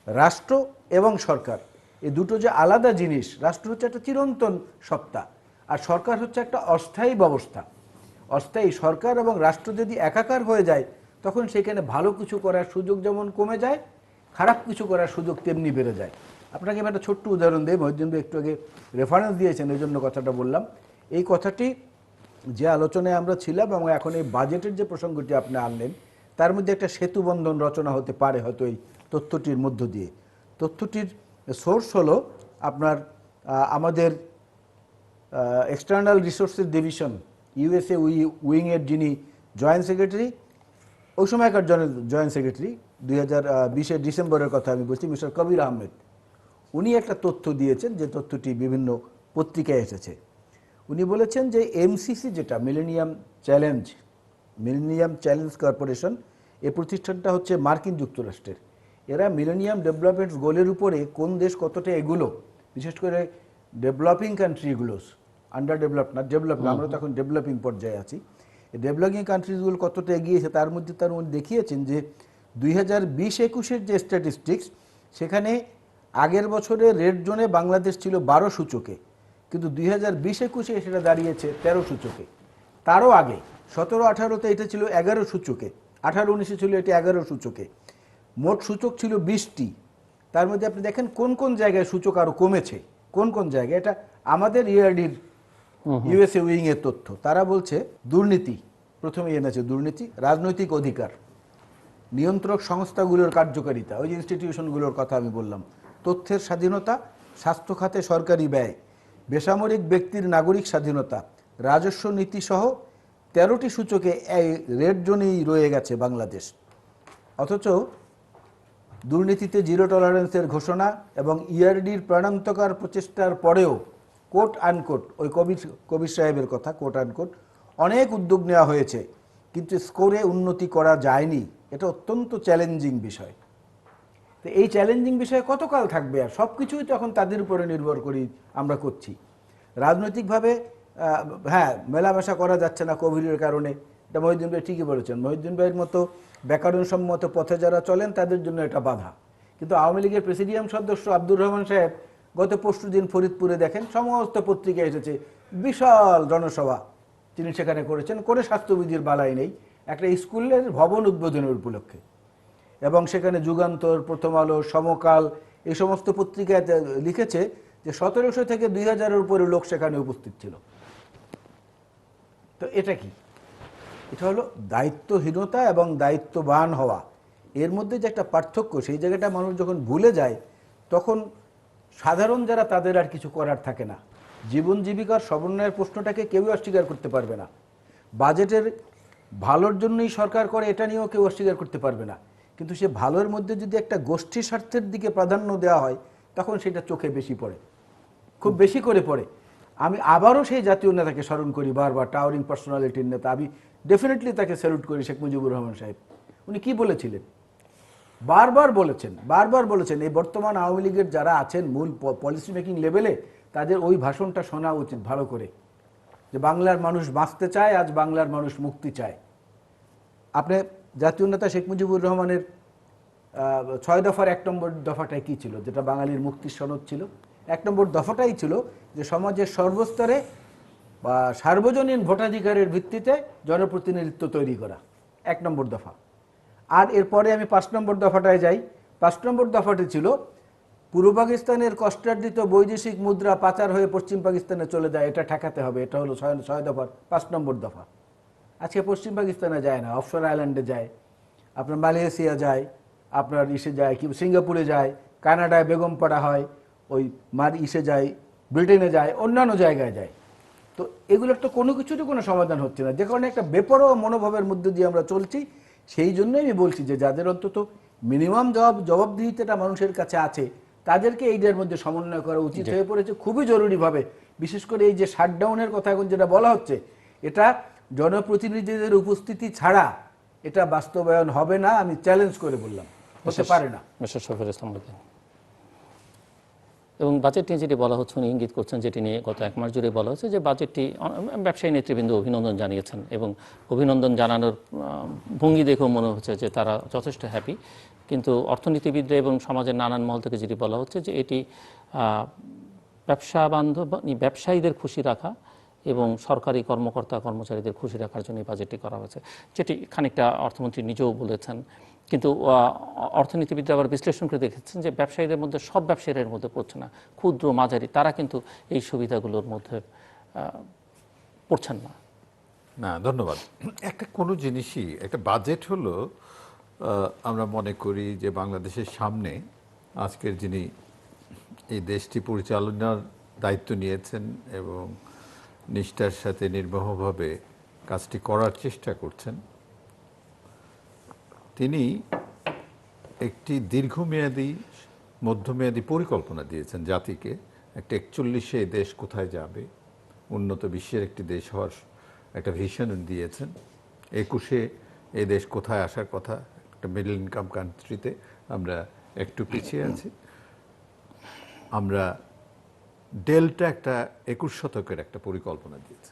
রাষ্ট্র এবং সরকার, এই দুটো যে আলাদা জিনিস। রাষ্ট্র হচ্ছে একটা চিরন্তন সত্তা, আর সরকার হচ্ছে একটা অস্থায়ী ব্যবস্থা। অস্থায়ী সরকার এবং রাষ্ট্র যদি একাকার হয়ে যায়, তখন সেখানে ভালো কিছু করার সুযোগ যেমন কমে যায়, খারাপ কিছু করার সুযোগ তেমনি বেড়ে যায়। আপনাকে আমি একটা ছোট্ট উদাহরণ দিই, মহিউদ্দিন ভাই একটু আগে রেফারেন্স দিয়েছেন, এই জন্য কথাটা বললাম। এই কথাটি যে আলোচনায় আমরা ছিলাম এবং এখন এই বাজেটের যে প্রসঙ্গটি আপনি আনলেন, তার মধ্যে একটা সেতু বন্ধন রচনা হতে পারে হয়তো এই তথ্যটির মধ্য দিয়ে। তথ্যটির সোর্স হলো আপনার আমাদের এক্সটার্নাল রিসোর্সেস ডিভিশন ইউএসএ উইংয়ের যিনি জয়েন্ট সেক্রেটারি, ওই সময়কার জয়েন্ট সেক্রেটারি, 2020 ডিসেম্বরের কথা আমি বলছি, মিস্টার কবির আহমেদ, উনি একটা তথ্য দিয়েছেন, যে তথ্যটি বিভিন্ন পত্রিকায় এসেছে। উনি বলেছেন যে এমসিসি, যেটা মিলেনিয়াম চ্যালেঞ্জ কর্পোরেশন, এই প্রতিষ্ঠানটা হচ্ছে মার্কিন যুক্তরাষ্ট্রের। এরা মিলেনিয়াম ডেভেলপমেন্ট গোলের উপরে কোন দেশ কতটা এগুলো, বিশেষ করে ডেভেলপিং কান্ট্রিগুলো, আন্ডার ডেভেলপ না, ডেভেলপ, আমরা তো এখন ডেভেলপিং পর্যায়ে আছি, এই ডেভেলপিং কান্ট্রিজগুলো কতটা এগিয়েছে তার মধ্যে তার উনি দেখিয়েছেন যে 2020-21 যে স্ট্যাটিস্টিক্স, সেখানে আগের বছরে রেড জোনে বাংলাদেশ ছিল 12 সূচকে, কিন্তু 2020-21 সেটা দাঁড়িয়েছে 13 সূচকে। তারও আগে 17-18-তে এটা ছিল 11 সূচকে, 18-19 ছিল এটা 11 সূচকে। মোট সূচক ছিল 20টি। তার মধ্যে আপনি দেখেন কোন কোন জায়গায় সূচক আরও কমেছে, কোন কোন জায়গায়। এটা আমাদের ইআরডির ইউএসএ উইংয়ের তথ্য। তারা বলছে দুর্নীতি প্রথমেই এনেছে, দুর্নীতি, রাজনৈতিক অধিকার, নিয়ন্ত্রক সংস্থাগুলোর কার্যকারিতা, ওই যে ইনস্টিটিউশনগুলোর কথা আমি বললাম, তথ্যের স্বাধীনতা, স্বাস্থ্য খাতে সরকারি ব্যয়, বেসামরিক ব্যক্তির নাগরিক স্বাধীনতা, রাজস্ব নীতি সহ 13টি সূচকে এই রেড জোনেই রয়ে গেছে বাংলাদেশ। অথচ দুর্নীতিতে জিরো টলারেন্সের ঘোষণা এবং ইআরডির প্রাণান্তকার প্রচেষ্টার পরেও কোট আনকোট, ওই কবির সাহেবের কথা, কোট আনকোট, অনেক উদ্যোগ নেওয়া হয়েছে, কিন্তু স্কোরে উন্নতি করা যায়নি। এটা অত্যন্ত চ্যালেঞ্জিং বিষয়। তো এই চ্যালেঞ্জিং বিষয় কতকাল থাকবে? আর সব কিছুই তো এখন তাদের উপরে নির্ভর করি আমরা করছি। রাজনৈতিকভাবে হ্যাঁ, মেলামেশা করা যাচ্ছে না কোভিডের কারণে, এটা মহিউদ্দিন ভাই ঠিকই বলেছেন। মহিউদ্দিন ভাইয়ের মতো ব্যাকরণসম্মত পথে যারা চলেন তাদের জন্য এটা বাধা, কিন্তু আওয়ামী লীগের প্রেসিডিয়াম সদস্য আব্দুর রহমান সাহেব গত পরশুদিন ফরিদপুরে দেখেন সমস্ত পত্রিকা এসেছে, বিশাল জনসভা তিনি সেখানে করেছেন, করে স্বাস্থ্যবিধির বালাই নেই, একটা স্কুলের ভবন উদ্বোধনের উপলক্ষে। এবং সেখানে যুগান্তর, প্রথম আলো, সমকাল এই সমস্ত পত্রিকায় লিখেছে যে 1700 থেকে 2000-এর উপরে লোক সেখানে উপস্থিত ছিল। তো এটা কি? এটা হলো দায়িত্বহীনতা এবং দায়িত্ববান হওয়া, এর মধ্যে যে একটা পার্থক্য, সেই জায়গাটা মানুষ যখন ভুলে যায় তখন সাধারণ যারা তাদের আর কিছু করার থাকে না। জীবন জীবিকার সমন্বয়ের প্রশ্নটাকে কেউই অস্বীকার করতে পারবে না। বাজেটের ভালোর জন্যই সরকার করে এটা নিয়েও কেউ অস্বীকার করতে পারবে না। কিন্তু সে ভালোর মধ্যে যদি একটা গোষ্ঠী স্বার্থের দিকে প্রাধান্য দেওয়া হয় তখন সেটা চোখে বেশি পড়ে, খুব বেশি করে পড়ে। আমি আবারও সেই জাতীয় নেতাকে স্মরণ করি বারবার, টাওয়ারিং পার্সোনালিটির নেতা, আমি ডেফিনেটলি তাকে স্যালুট করি, শেখ মুজিবুর রহমান সাহেব। উনি কি বলেছিলেন? বারবার বলেছেন এই বর্তমান আওয়ামী লীগের যারা আছেন মূল পলিসি মেকিং লেভেলে, তাদের ওই ভাষণটা শোনা উচিত ভালো করে, যে বাংলার মানুষ বাঁচতে চায়, আজ বাংলার মানুষ মুক্তি চায়। আপনি জাতীয় নেতা শেখ মুজিবুর রহমানের 6 দফার 1 নম্বর দফাটাই কি ছিল, যেটা বাঙালির মুক্তির সনদ ছিল? 1 নম্বর দফাটাই ছিল যে সমাজের সর্বস্তরে বা সার্বজনীন ভোটাধিকারের ভিত্তিতে জনপ্রতিনিধিত্ব তৈরি করা, 1 নম্বর দফা। আর এরপরে আমি 5 নম্বর দফাটায় যাই। 5 নম্বর দফাটি ছিল পূর্ব পাকিস্তানের কষ্টার্জিত বৈদেশিক মুদ্রা পাচার হয়ে পশ্চিম পাকিস্তানে চলে যায়, এটা ঠেকাতে হবে। এটা হলো 6 দফার 5 নম্বর দফা। আজকে পশ্চিম পাকিস্তানে যায় না, অফশোর আইল্যান্ডে যায়, আপনার মালয়েশিয়া যায়, আপনার ইসে যায়, কি সিঙ্গাপুরে যায়, কানাডায় বেগমপাড়া হয়, ওই ইসে যায়, ব্রিটেনে যায়, অন্যান্য জায়গায় যায়। তো এগুলোর তো কোনো কিছুরই কোনো সমাধান হচ্ছে না, যে কারণে একটা বেপরোয়া মনোভাবের মধ্যে দিয়ে আমরা চলছি। সেই জন্যই আমি বলছি যে যাদের অন্তত মিনিমাম জবাবদিহিতাটা মানুষের কাছে আছে, তাদেরকে এইটার মধ্যে সমন্বয় করা উচিত হয়ে পড়েছে খুবই জরুরিভাবে। বিশেষ করে এই যে শাটডাউনের কথা এখন যেটা বলা হচ্ছে, এটা জনপ্রতিনিধিদের উপস্থিতি ছাড়া এটা বাস্তবায়ন হবে না, আমি চ্যালেঞ্জ করে বললাম, হতে পারে না। মিস্টার শফিউল ইসলাম বলেন। এবং বাজেট নিয়ে যেটি বলা হচ্ছে, উনি ইঙ্গিত করছেন যেটি নিয়ে গত 1 মাস জুড়ে বলা হচ্ছে, যে বাজেটটি ব্যবসায়ী নেতৃবৃন্দ অভিনন্দন জানিয়েছেন, এবং অভিনন্দন জানানোর ভঙ্গি দেখেও মনে হচ্ছে যে তারা যথেষ্ট হ্যাপি। কিন্তু অর্থনীতিবিদরা এবং সমাজের নানান মহল থেকে যেটি বলা হচ্ছে যে এটি ব্যবসা বান্ধব, ব্যবসায়ীদের খুশি রাখা এবং সরকারি কর্মকর্তা কর্মচারীদের খুশি রাখার জন্য এই বাজেটটি করা হয়েছে, যেটি খানিকটা অর্থমন্ত্রী নিজেও বলেছেন। কিন্তু অর্থনীতিবিদরা আবার বিশ্লেষণ করে দেখেছেন যে ব্যবসায়ীদের মধ্যে, সব ব্যবসায়ীদের মধ্যে পড়ছে না, ক্ষুদ্র মাঝারি তারা কিন্তু এই সুবিধাগুলোর মধ্যে পড়ছেন না। না, ধন্যবাদ। একটা কোনো জিনিসই, একটা বাজেট হলো, আমরা মনে করি যে বাংলাদেশের সামনে আজকের যিনি এই দেশটি পরিচালনার দায়িত্ব নিয়েছেন এবং নিষ্ঠার সাথে নির্বাহভাবে কাজটি করার চেষ্টা করছেন, তিনি একটি দীর্ঘমেয়াদী মধ্যমেয়াদী পরিকল্পনা দিয়েছেন জাতিকে। একটা 41-এ দেশ কোথায় যাবে, উন্নত বিশ্বের একটি দেশ হওয়ার একটা ভিশন দিয়েছেন। 21-এ এই দেশ কোথায় আসার কথা, একটা মিডল ইনকাম কান্ট্রিতে আমরা একটু পিছিয়ে আছি। আমরা ডেল্টা একটা 21 শতকের একটা পরিকল্পনা দিয়েছে।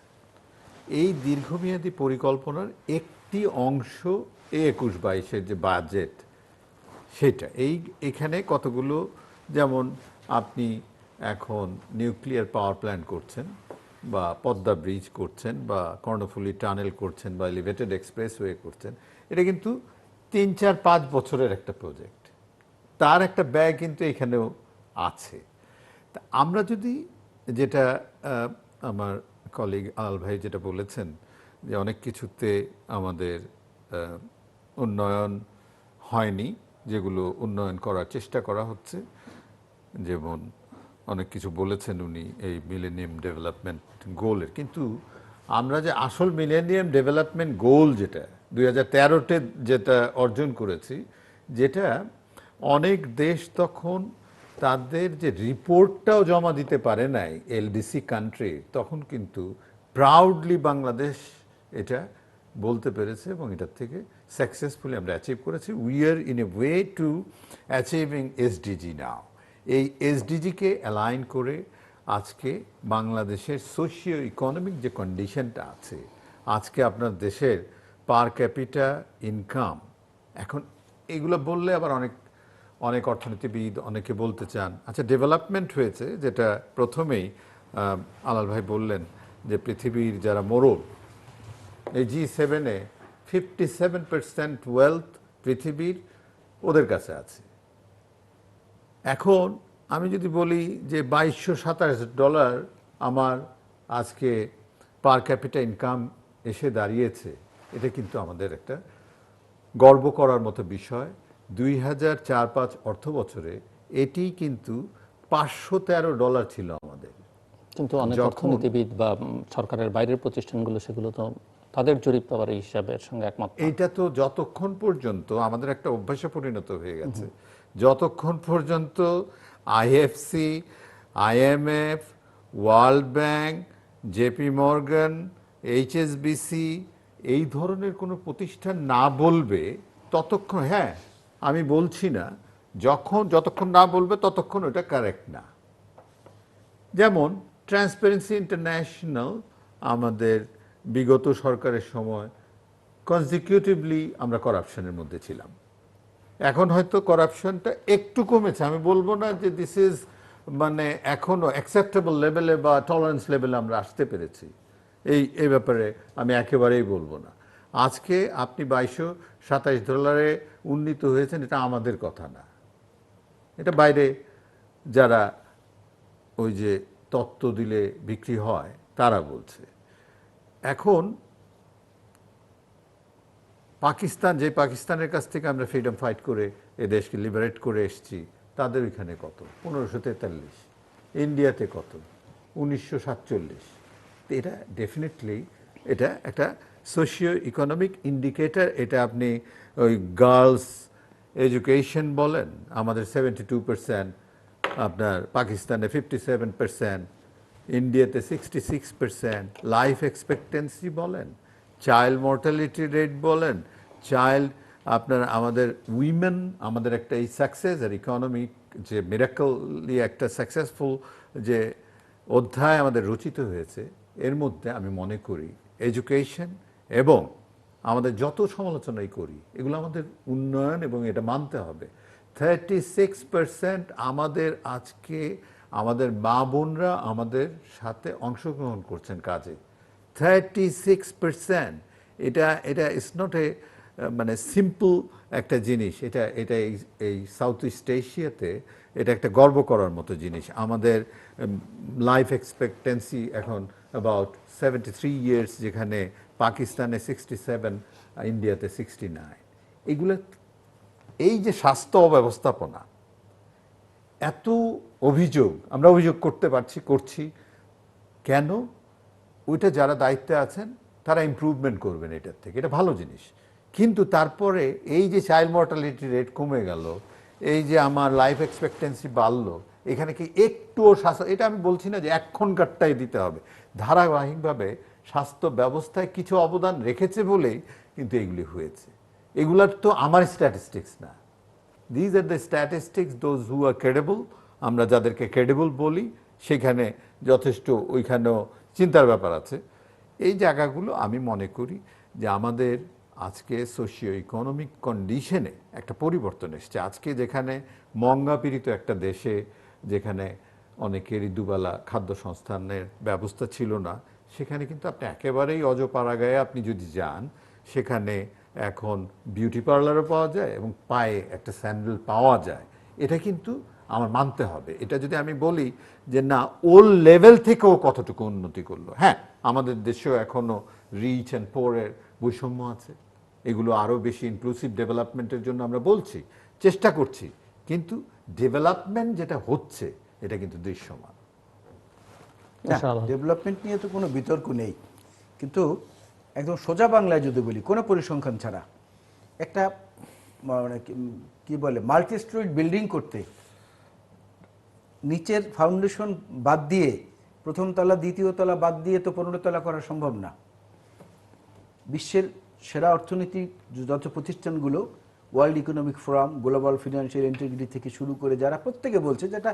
এই দীর্ঘমেয়াদী পরিকল্পনার একটি অংশ এই 21-22-এর যে বাজেট, সেটা এখানে কতগুলো, যেমন আপনি এখন নিউক্লিয়ার পাওয়ার প্ল্যান্ট করছেন, বা পদ্মা ব্রিজ করছেন, বা কর্ণফুলী টানেল করছেন, বা এলিভেটেড এক্সপ্রেসওয়ে করছেন, এটা কিন্তু 3, 4, 5 বছরের একটা প্রজেক্ট, তার একটা ব্যয় কিন্তু এখানেও আছে। তা আমরা যদি, যেটা আমার কলিগ আল ভাই যেটা বলেছেন, যে অনেক কিছুতে আমাদের উন্নয়ন হয়নি, যেগুলো উন্নয়ন করার চেষ্টা করা হচ্ছে, যেমন অনেক কিছু বলেছেন উনি এই মিলেনিয়াম ডেভেলপমেন্ট গোলের। কিন্তু আমরা যে আসল মিলেনিয়াম ডেভেলপমেন্ট গোল যেটা 2013-তে যেটা অর্জন করেছি, যেটা অনেক দেশ তখন তাদের যে রিপোর্টটাও জমা দিতে পারে নাই, এলডিসি কান্ট্রি, তখন কিন্তু প্রাউডলি বাংলাদেশ এটা বলতে পেরেছে এবং এটার থেকে সাকসেসফুলি আমরা অ্যাচিভ করেছি। We are in a way to achieving SDG now. এই এসডিজিকে অ্যালাইন করে আজকে বাংলাদেশের সোশিও ইকোনমিক যে কন্ডিশনটা আছে, আজকে আপনার দেশের পার ক্যাপিটা ইনকাম, এখন এগুলো বললে আবার অনেক অর্থনীতিবিদ অনেকে বলতে চান আচ্ছা ডেভেলপমেন্ট হয়েছে, যেটা প্রথমেই আলাল ভাই বললেন যে পৃথিবীর যারা মোড়ল, এই G7-এ 57% ওয়েলথ পৃথিবীর ওদের কাছে আছে। এখন আমি যদি বলি যে $2227 আমার আজকে পার ক্যাপিটা ইনকাম এসে দাঁড়িয়েছে, এটা কিন্তু আমাদের একটা গর্ব করার মতো বিষয়। 2004-05 অর্থ বছরে এটি কিন্তু $513 ছিল আমাদের। কিন্তু অনেক অর্থনীতিবিদ বা সরকারের বাইরের প্রতিষ্ঠানগুলো সেগুলো তো তাদের জরিপ পাওয়ার এই হিসাবের সঙ্গে একমত না। এইটা তো যতক্ষণ পর্যন্ত আমাদের একটা অভ্যাসে পরিণত হয়ে গেছে, যতক্ষণ পর্যন্ত IFC, IMF, world bank, JP Morgan, HSBC এই ধরনের কোনো প্রতিষ্ঠান না বলবে ততক্ষণ, হ্যাঁ আমি বলছি না, যতক্ষণ না বলবে ততক্ষণ ওটা কারেক্ট না। যেমন ট্রান্সপারেন্সি ইন্টারন্যাশনাল আমাদের বিগত সরকারের সময় কনজিকিউটিভলি আমরা করাপশনের মধ্যে ছিলাম। এখন হয়তো করাপশনটা একটু কমেছে, আমি বলবো না যে দিস ইজ মানে এখনো অ্যাকসেপ্টেবল লেভেলে বা টলারেন্স লেভেলে আমরা আসতে পেরেছি, এই ব্যাপারে আমি একেবারেই বলবো না। আজকে আপনি $2227 উন্নীত হয়েছেন, এটা আমাদের কথা না, এটা বাইরে যারা ওই যে তত্ত্ব দিলে বিক্রি হয় তারা বলছে। এখন পাকিস্তান, যে পাকিস্তানের কাছ থেকে আমরা ফ্রিডম ফাইট করে এ দেশকে লিবারেট করে এসেছি, তাদের ওইখানে কত 1543, ইন্ডিয়াতে কত 1947। এটা ডেফিনেটলি এটা একটা সোশিও ইকোনমিক ইন্ডিকেটর। এটা আপনি ওই গার্লস এডুকেশন বলেন, আমাদের 72%, আপনার পাকিস্তানে 57%, ইন্ডিয়াতে 66%, লাইফ এক্সপেক্টেন্সি বলেন, চাইল্ড মর্টালিটি রেট বলেন, আপনার আমাদের উইমেন, আমাদের একটা এই সাকসেস আর ইকোনমিক যে মিরাকলি একটা সাকসেসফুল যে অধ্যায় আমাদের রচিত হয়েছে, এর মধ্যে আমি মনে করি এডুকেশন এবং আমাদের যত সমালোচনাই করি এগুলো আমাদের উন্নয়ন, এবং এটা মানতে হবে। 36% আমাদের আজকে আমাদের মা বোনরা আমাদের সাথে অংশগ্রহণ করছেন কাজে। 36%, এটা ইটস নট এ মানে সিম্পল একটা জিনিস। এটা এই সাউথ ইস্ট এশিয়াতে এটা একটা গর্ব করার মতো জিনিস। আমাদের লাইফ এক্সপেক্টেন্সি এখন অ্যাবাউট 73 ইয়ার্স, যেখানে পাকিস্তানে 67, ইন্ডিয়াতে 69। এগুলো, এই যে স্বাস্থ্য অব্যবস্থাপনা, এত অভিযোগ আমরা করছি কেন? ওইটা যারা দায়িত্বে আছেন তারা ইমপ্রুভমেন্ট করবেন এটার থেকে, এটা ভালো জিনিস। কিন্তু তারপরে এই যে চাইল্ড মর্টালিটি রেট কমে গেল, এই যে আমার লাইফ এক্সপেক্টেন্সি বাড়লো, এখানে কি একটুও স্বাস্থ্য, এটা আমি বলছি না যে এখনকারটাই দিতে হবে, ধারাবাহিকভাবে স্বাস্থ্য ব্যবস্থায় কিছু অবদান রেখেছে বলেই কিন্তু এগুলি হয়েছে। এগুলার তো আমার স্ট্যাটিস্টিক্স না, these are the statistics those who are credible. আমরা যাদেরকে ক্রেডিবল বলি সেখানে যথেষ্ট ওইখানেও চিন্তার ব্যাপার আছে। এই জায়গাগুলো আমি মনে করি যে আমাদের আজকে সোশিও ইকোনমিক কন্ডিশনে একটা পরিবর্তন এসছে। আজকে যেখানে মঙ্গাপীড়িত একটা দেশে, যেখানে অনেকেরই দুবেলা খাদ্য সংস্থানের ব্যবস্থা ছিল না, সেখানে কিন্তু আপনি একেবারেই অজপাড়াগায়ে আপনি যদি যান, সেখানে এখন বিউটি পার্লারও পাওয়া যায় এবং পায়ে একটা স্যান্ডেল পাওয়া যায়। এটা কিন্তু আমার মানতে হবে। এটা যদি আমি বলি যে না, ওল লেভেল থেকেও কতটুকু উন্নতি করলো, হ্যাঁ আমাদের দেশেও এখনো রিচ অ্যান্ড পোরের বৈষম্য আছে, এগুলো আরও বেশি ইনক্লুসিভ ডেভেলপমেন্টের জন্য আমরা বলছি, চেষ্টা করছি, কিন্তু ডেভেলপমেন্ট যেটা হচ্ছে এটা কিন্তু দৃশ্যমান। ডেভেলপমেন্ট নিয়ে তো কোনো বিতর্ক নেই, কিন্তু একদম সোজা বাংলায় যদি বলি, কোনো পরিসংখ্যান ছাড়া, একটা মানে কি বলে মাল্টি স্টোরিড বিল্ডিং করতে নিচের ফাউন্ডেশন বাদ দিয়ে, প্রথম তলা দ্বিতীয় তলা বাদ দিয়ে তো 15 তলা করা সম্ভব না। বিশ্বের সেরা অর্থনীতি যত প্রতিষ্ঠানগুলো, world economic forum, global financial integrity থেকে শুরু করে যারা, প্রত্যেকে বলছে যে এটা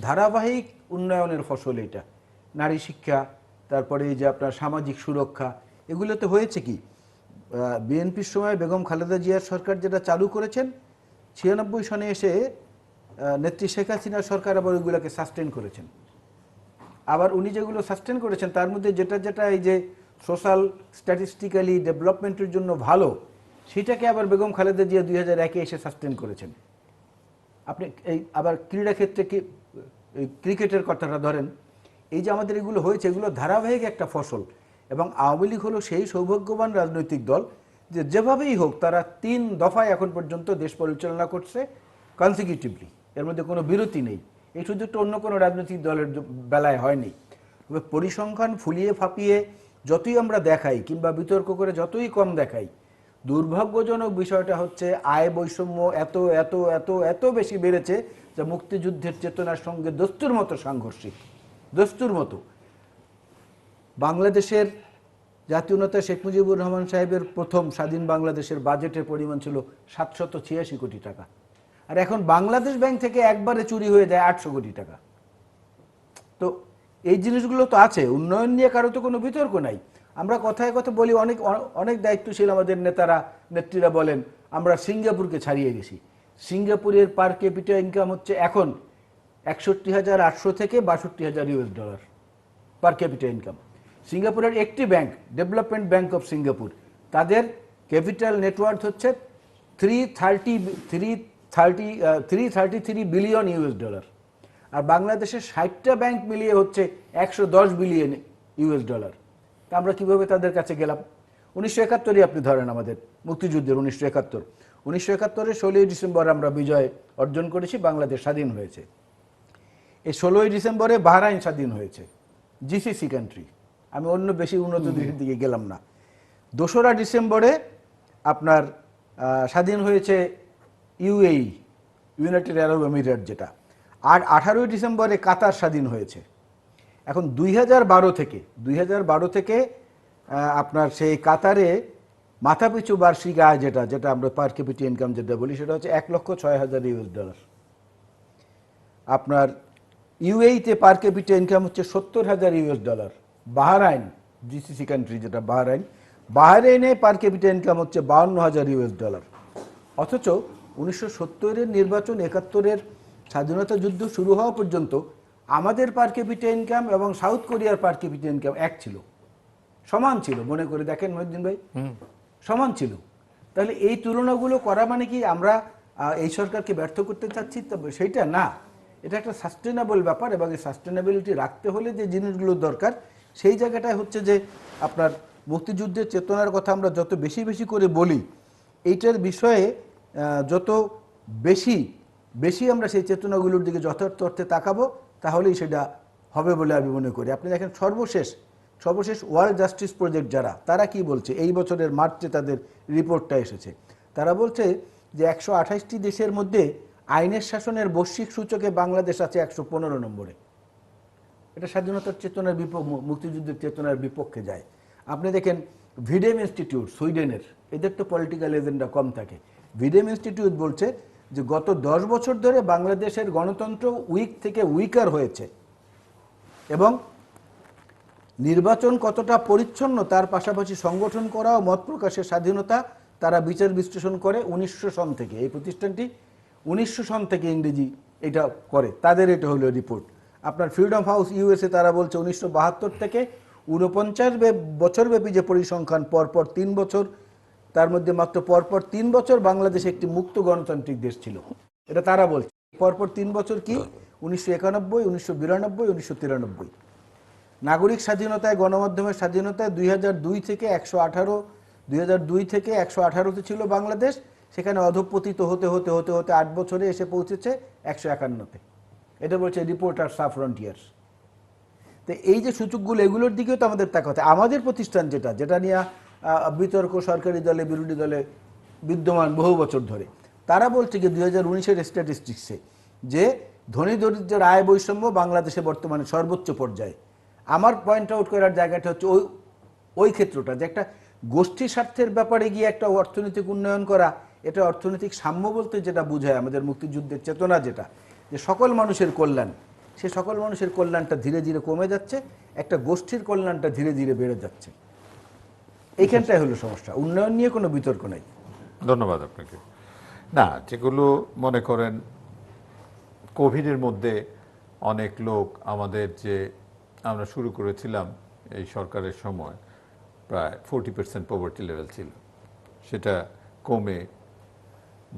ধারাবাহিক উন্নয়নের ফসল। এটা নারী শিক্ষা, তারপরে এই যে আপনার সামাজিক সুরক্ষা, এগুলোতে হয়েছে কি, বিএনপির সময় বেগম খালেদা জিয়ার সরকার যেটা চালু করেছেন, 96 সনে এসে নেত্রী শেখ হাসিনা সরকার আবার ওইগুলোকে সাস্টেন করেছেন। আবার উনি যেগুলো সাস্টেন করেছেন তার মধ্যে যেটা যেটা এই যে সোশ্যাল স্ট্যাটিস্টিক্যালি ডেভেলপমেন্টের জন্য ভালো, সেটাকে আবার বেগম খালেদা জিয়া 2001-এ এসে সাস্টেন করেছেন। আপনি এই আবার ক্রীড়া ক্ষেত্রে ক্রিকেটের কথাটা ধরেন, এই যে আমাদের এগুলো হয়েছে এগুলো ধারাবাহিক একটা ফসল, এবং আওয়ামী লীগ হলো সেই সৌভাগ্যবান রাজনৈতিক দল যে যেভাবেই হোক তারা 3 দফায় এখন পর্যন্ত দেশ পরিচালনা করছে কনসিকিউটিভলি, এর মধ্যে কোনো বিরতি নেই। এই সুযোগটা অন্য কোনো রাজনৈতিক দলের বেলায় হয়নি। তবে পরিসংখ্যান ফুলিয়ে ফাঁপিয়ে যতই আমরা দেখাই কিংবা বিতর্ক করে যতই কম দেখাই, দুর্ভাগ্যজনক বিষয়টা হচ্ছে আয় বৈষম্য এত এত এত এত বেশি বেড়েছে যা মুক্তিযুদ্ধের চেতনার সঙ্গে দস্তুর মতো সাংঘর্ষিক, দস্তুর মতো। বাংলাদেশের জাতীয় নেতা শেখ মুজিবুর রহমান সাহেবের প্রথম স্বাধীন বাংলাদেশের বাজেটের পরিমাণ ছিল 786 কোটি টাকা, আর এখন বাংলাদেশ ব্যাংক থেকে একবারে চুরি হয়ে যায় 800 কোটি টাকা। তো এই জিনিসগুলো তো আছে, উন্নয়ন নিয়ে কারো তো কোনো বিতর্ক নাই। আমরা কথায় কথা বলি, অনেক অনেক দায়িত্বশীল আমাদের নেতারা নেত্রীরা বলেন আমরা সিঙ্গাপুরকে ছাড়িয়ে গেছি। সিঙ্গাপুরের পার ক্যাপিটা ইনকাম হচ্ছে এখন 61,800 থেকে 62,000 US dollar per capital income. সিঙ্গাপুরের একটি bank, development bank of Singapore, তাদের ক্যাপিটাল নেটওয়ার্থ হচ্ছে 333 বিলিয়ন US ডলার, আর বাংলাদেশের 60টা ব্যাংক মিলিয়ে হচ্ছে 110 বিলিয়ন US ডলার। তা আমরা কিভাবে তাদের কাছে গেলাম? 1971-ই আপনি ধরেন, আমাদের মুক্তিযুদ্ধের 1971, 1971-এর 16ই ডিসেম্বর আমরা বিজয় অর্জন করেছি, বাংলাদেশ স্বাধীন হয়েছে। এই 16ই ডিসেম্বরে বাহরাইন স্বাধীন হয়েছে, জিসিসি কান্ট্রি। আমি অন্য বেশি উন্নত দেশের দিকে গেলাম না। 2রা ডিসেম্বরে আপনার স্বাধীন হয়েছে ইউএই, ইউনাইটেড আরব এমিরেট যেটা, আর 18ই ডিসেম্বরে কাতার স্বাধীন হয়েছে। এখন 2012 থেকে আপনার সেই কাতারে মাথাপিছু বার্ষিক আয় যেটা যেটা আমরা পার ক্যাপিটা ইনকাম যেটা বলি, সেটা হচ্ছে 1,06,000 US ডলার। আপনার ইউএইতে পার ক্যাপিটা ইনকাম হচ্ছে 70,000 US dollar. Bahrain, GCC country যেটা বাহরাইনে পার ক্যাপিটা ইনকাম হচ্ছে 52,000 US ডলার। অথচ 1970-এর নির্বাচন, 71-এর স্বাধীনতা যুদ্ধ শুরু হওয়া পর্যন্ত আমাদের পার ক্যাপিটা ইনকাম এবং সাউথ কোরিয়ার পার ক্যাপিটা ইনকাম এক ছিল, সমান ছিল। মনে করে দেখেন মহিউদ্দিন ভাই, সমান ছিল। তাহলে এই তুলনাগুলো করা মানে কি আমরা এই সরকারকে ব্যর্থ করতে চাচ্ছি? সেইটা না, এটা একটা সাস্টেনেবল ব্যাপার, এবং এই সাস্টেনেবিলিটি রাখতে হলে যে জিনিসগুলো দরকার সেই জায়গাটায় হচ্ছে যে আপনার মুক্তিযুদ্ধের চেতনার কথা আমরা যত বেশি বেশি করে বলি, এইটার বিষয়ে যত বেশি বেশি আমরা সেই চেতনাগুলোর দিকে যথার্থ অর্থে তাকাবো, তাহলেই সেটা হবে বলে আমি মনে করি। আপনি দেখেন সর্বশেষ ওয়ার্ল্ড জাস্টিস প্রজেক্ট যারা, তারা কি বলছে? এই বছরের মার্চে তাদের রিপোর্টটা এসেছে। তারা বলছে যে 128টি দেশের মধ্যে আইনের শাসনের বৈশ্বিক সূচকে বাংলাদেশ আছে 115 নম্বরে। এটা স্বাধীনতার চেতনার মুক্তিযুদ্ধের চেতনার বিপক্ষে যায়। আপনি দেখেন ভিডেম ইনস্টিটিউট সুইডেনের, এদের তো পলিটিক্যাল এজেন্ডা কম থাকে। ভিডেম ইনস্টিটিউট বলছে যে গত 10 বছর ধরে বাংলাদেশের গণতন্ত্র উইক থেকে উইকার হয়েছে, এবং নির্বাচন কতটা পরিচ্ছন্ন তার পাশাপাশি সংগঠন করা ও মত প্রকাশের স্বাধীনতা তারা বিচার বিশ্লেষণ করে 1900 সন থেকে। এই প্রতিষ্ঠানটি 1900 সন থেকে ইংরেজি এটা করে, তাদের এটা হলো রিপোর্ট। আপনার ফ্রিডম হাউস ইউএসএ তারা বলছে 1972 থেকে 49 বছরব্যাপী যে পরিসংখ্যান, পরপর 3 বছর, তার মধ্যে মাত্র পরপর 3 বছর বাংলাদেশ একটি মুক্ত গণতান্ত্রিক দেশ ছিল, এটা তারা বলছে। পরপর 3 বছর কি? 1991, 1992, 1993। নাগরিক স্বাধীনতায়, গণমাধ্যমের স্বাধীনতায় 2002 থেকে 118তে ছিল বাংলাদেশ, সেখানে অধঃপতিত হতে হতে হতে হতে 8 বছরে এসে পৌঁছেছে 151-তে। এটা বলছে রিপোর্টার সাব ফ্রন্টিয়ার্স। তো এই যে সূচকগুলো, এগুলোর দিকেও তো আমাদের তাকাতে। আমাদের প্রতিষ্ঠান যেটা নিয়ে বিতর্ক সরকারি দলে বিরোধী দলে বিদ্যমান বহু বছর ধরে, তারা বলছে কি 2019-এর স্ট্যাটিস্টিক্সে যে ধনী দরিদ্রের আয় বৈষম্য বাংলাদেশে বর্তমানে সর্বোচ্চ পর্যায়ে। আমার পয়েন্ট আউট করার জায়গাটা হচ্ছে ওই ক্ষেত্রটা, যে একটা গোষ্ঠী স্বার্থের ব্যাপারে গিয়ে একটা অর্থনৈতিক উন্নয়ন করা, এটা অর্থনৈতিক সাম্য বলতে যেটা বোঝায় আমাদের মুক্তিযুদ্ধের চেতনা, যেটা যে সকল মানুষের কল্যাণ, সে সকল মানুষের কল্যাণটা ধীরে ধীরে কমে যাচ্ছে, একটা গোষ্ঠীর কল্যাণটা ধীরে ধীরে বেড়ে যাচ্ছে। এইখানটাই হলো সমস্যা, উন্নয়ন নিয়ে কোনো বিতর্ক নাই। ধন্যবাদ আপনাকে। না, যেগুলো মনে করেন কোভিডের মধ্যে অনেক লোক আমাদের যে আমরা শুরু করেছিলাম এই সরকারের সময় প্রায় 40% পভার্টি লেভেল ছিল, সেটা কমে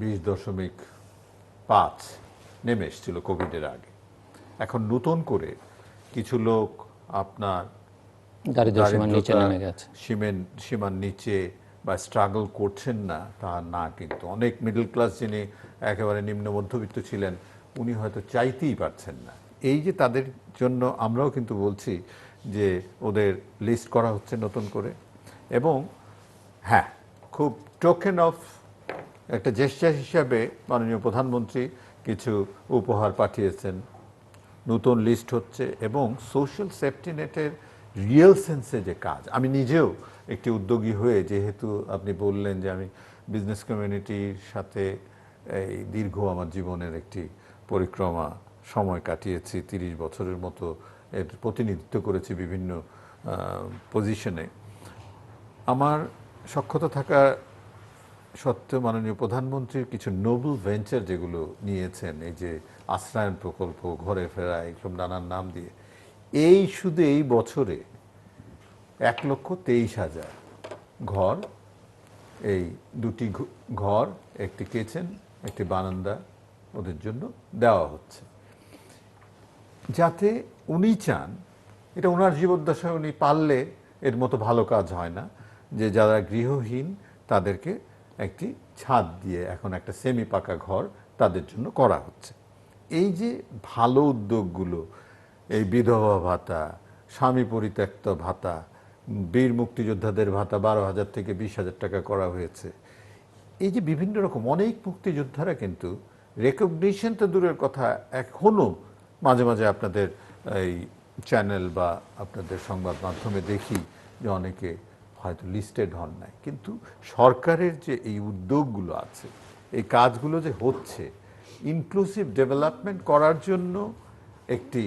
20.5 নেমে এসেছিল কোভিডের আগে। এখন নতুন করে কিছু লোক আপনার দারিদ্র্য সীমার নিচে নেমে গেছে। সীমার নিচে বা স্ট্রাগল করছেন না তা না, কিন্তু অনেক মিডল ক্লাস যিনি একেবারে নিম্ন মধ্যবিত্ত ছিলেন উনি হয়তো চাইতেই পারছেন না। এই যে তাদের জন্য আমরাও কিন্তু বলছি যে ওদের লিস্ট করা হচ্ছে নতুন করে, এবং হ্যাঁ, খুব টোকেন অফ একটা জেস্টার হিসাবে মাননীয় প্রধানমন্ত্রী কিছু উপহার পাঠিয়েছেন, নতুন লিস্ট হচ্ছে, এবং সোশ্যাল সেফটি নেটের রিয়েল সেন্সে যে কাজ, আমি নিজেও একটি উদ্যোগী হয়ে, যেহেতু আপনি বললেন যে আমি বিজনেস কমিউনিটির সাথে এই দীর্ঘ আমার জীবনের একটি পরিক্রমা সময় কাটিয়েছি, 30 বছরের মতো এর প্রতিনিধিত্ব করেছি বিভিন্ন পজিশনে। আমার সক্ষমতা থাকা সত্ত্বেও মাননীয় প্রধানমন্ত্রীর কিছু নোবেল ভেঞ্চার যেগুলো নিয়েছেন, এই যে আশ্রয়ন প্রকল্প, ঘরে ফেরা, এরকম নানান নাম দিয়ে, এই শুধু এই বছরে 1,23,000 ঘর, এই 2টি ঘর, একটি কিচেন, একটি বারান্দা ওদের জন্য দেওয়া হচ্ছে, যাতে উনি চান, এটা ওনার জীবদ্দশায় উনি পারলে এর মতো ভালো কাজ হয় না, যে যারা গৃহহীন তাদেরকে একটি ছাদ দিয়ে এখন একটা সেমি পাকা ঘর তাদের জন্য করা হচ্ছে। এই যে ভালো উদ্যোগগুলো, এই বিধবা ভাতা, স্বামী পরিত্যক্ত ভাতা, বীর মুক্তিযোদ্ধাদের ভাতা 12,000 থেকে 20,000 টাকা করা হয়েছে, এই যে বিভিন্ন রকম অনেক মুক্তিযোদ্ধারা কিন্তু রেকগনিশন তো দূরের কথা, এখনো মাঝে মাঝে আপনাদের এই চ্যানেল বা আপনাদের সংবাদ মাধ্যমে দেখি যে অনেকে হয়তো লিস্টেড হন নাই, কিন্তু সরকারের যে এই উদ্যোগগুলো আছে, এই কাজগুলো যে হচ্ছে, ইনক্লুসিভ ডেভেলপমেন্ট করার জন্য একটি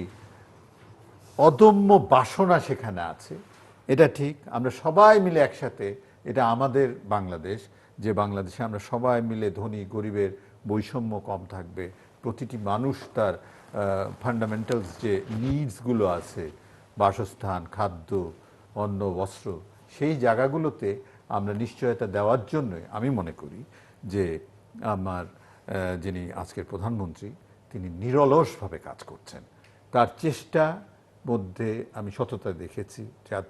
অদম্য বাসনা সেখানে আছে। এটা ঠিক, আমরা সবাই মিলে একসাথে, এটা আমাদের বাংলাদেশ, যে বাংলাদেশে আমরা সবাই মিলে ধনী গরিবের বৈষম্য কম থাকবে, প্রতিটি মানুষ তার ফান্ডামেন্টালস যে নিডসগুলো আছে, বাসস্থান, খাদ্য, অন্ন, বস্ত্র, সেই জায়গাগুলোতে আমরা নিশ্চয়তা দেওয়ার জন্যই আমি মনে করি যে আমার যিনি আজকের প্রধানমন্ত্রী, তিনি নিরলসভাবে কাজ করছেন। তার চেষ্টা মধ্যে আমি সততা দেখেছি, যার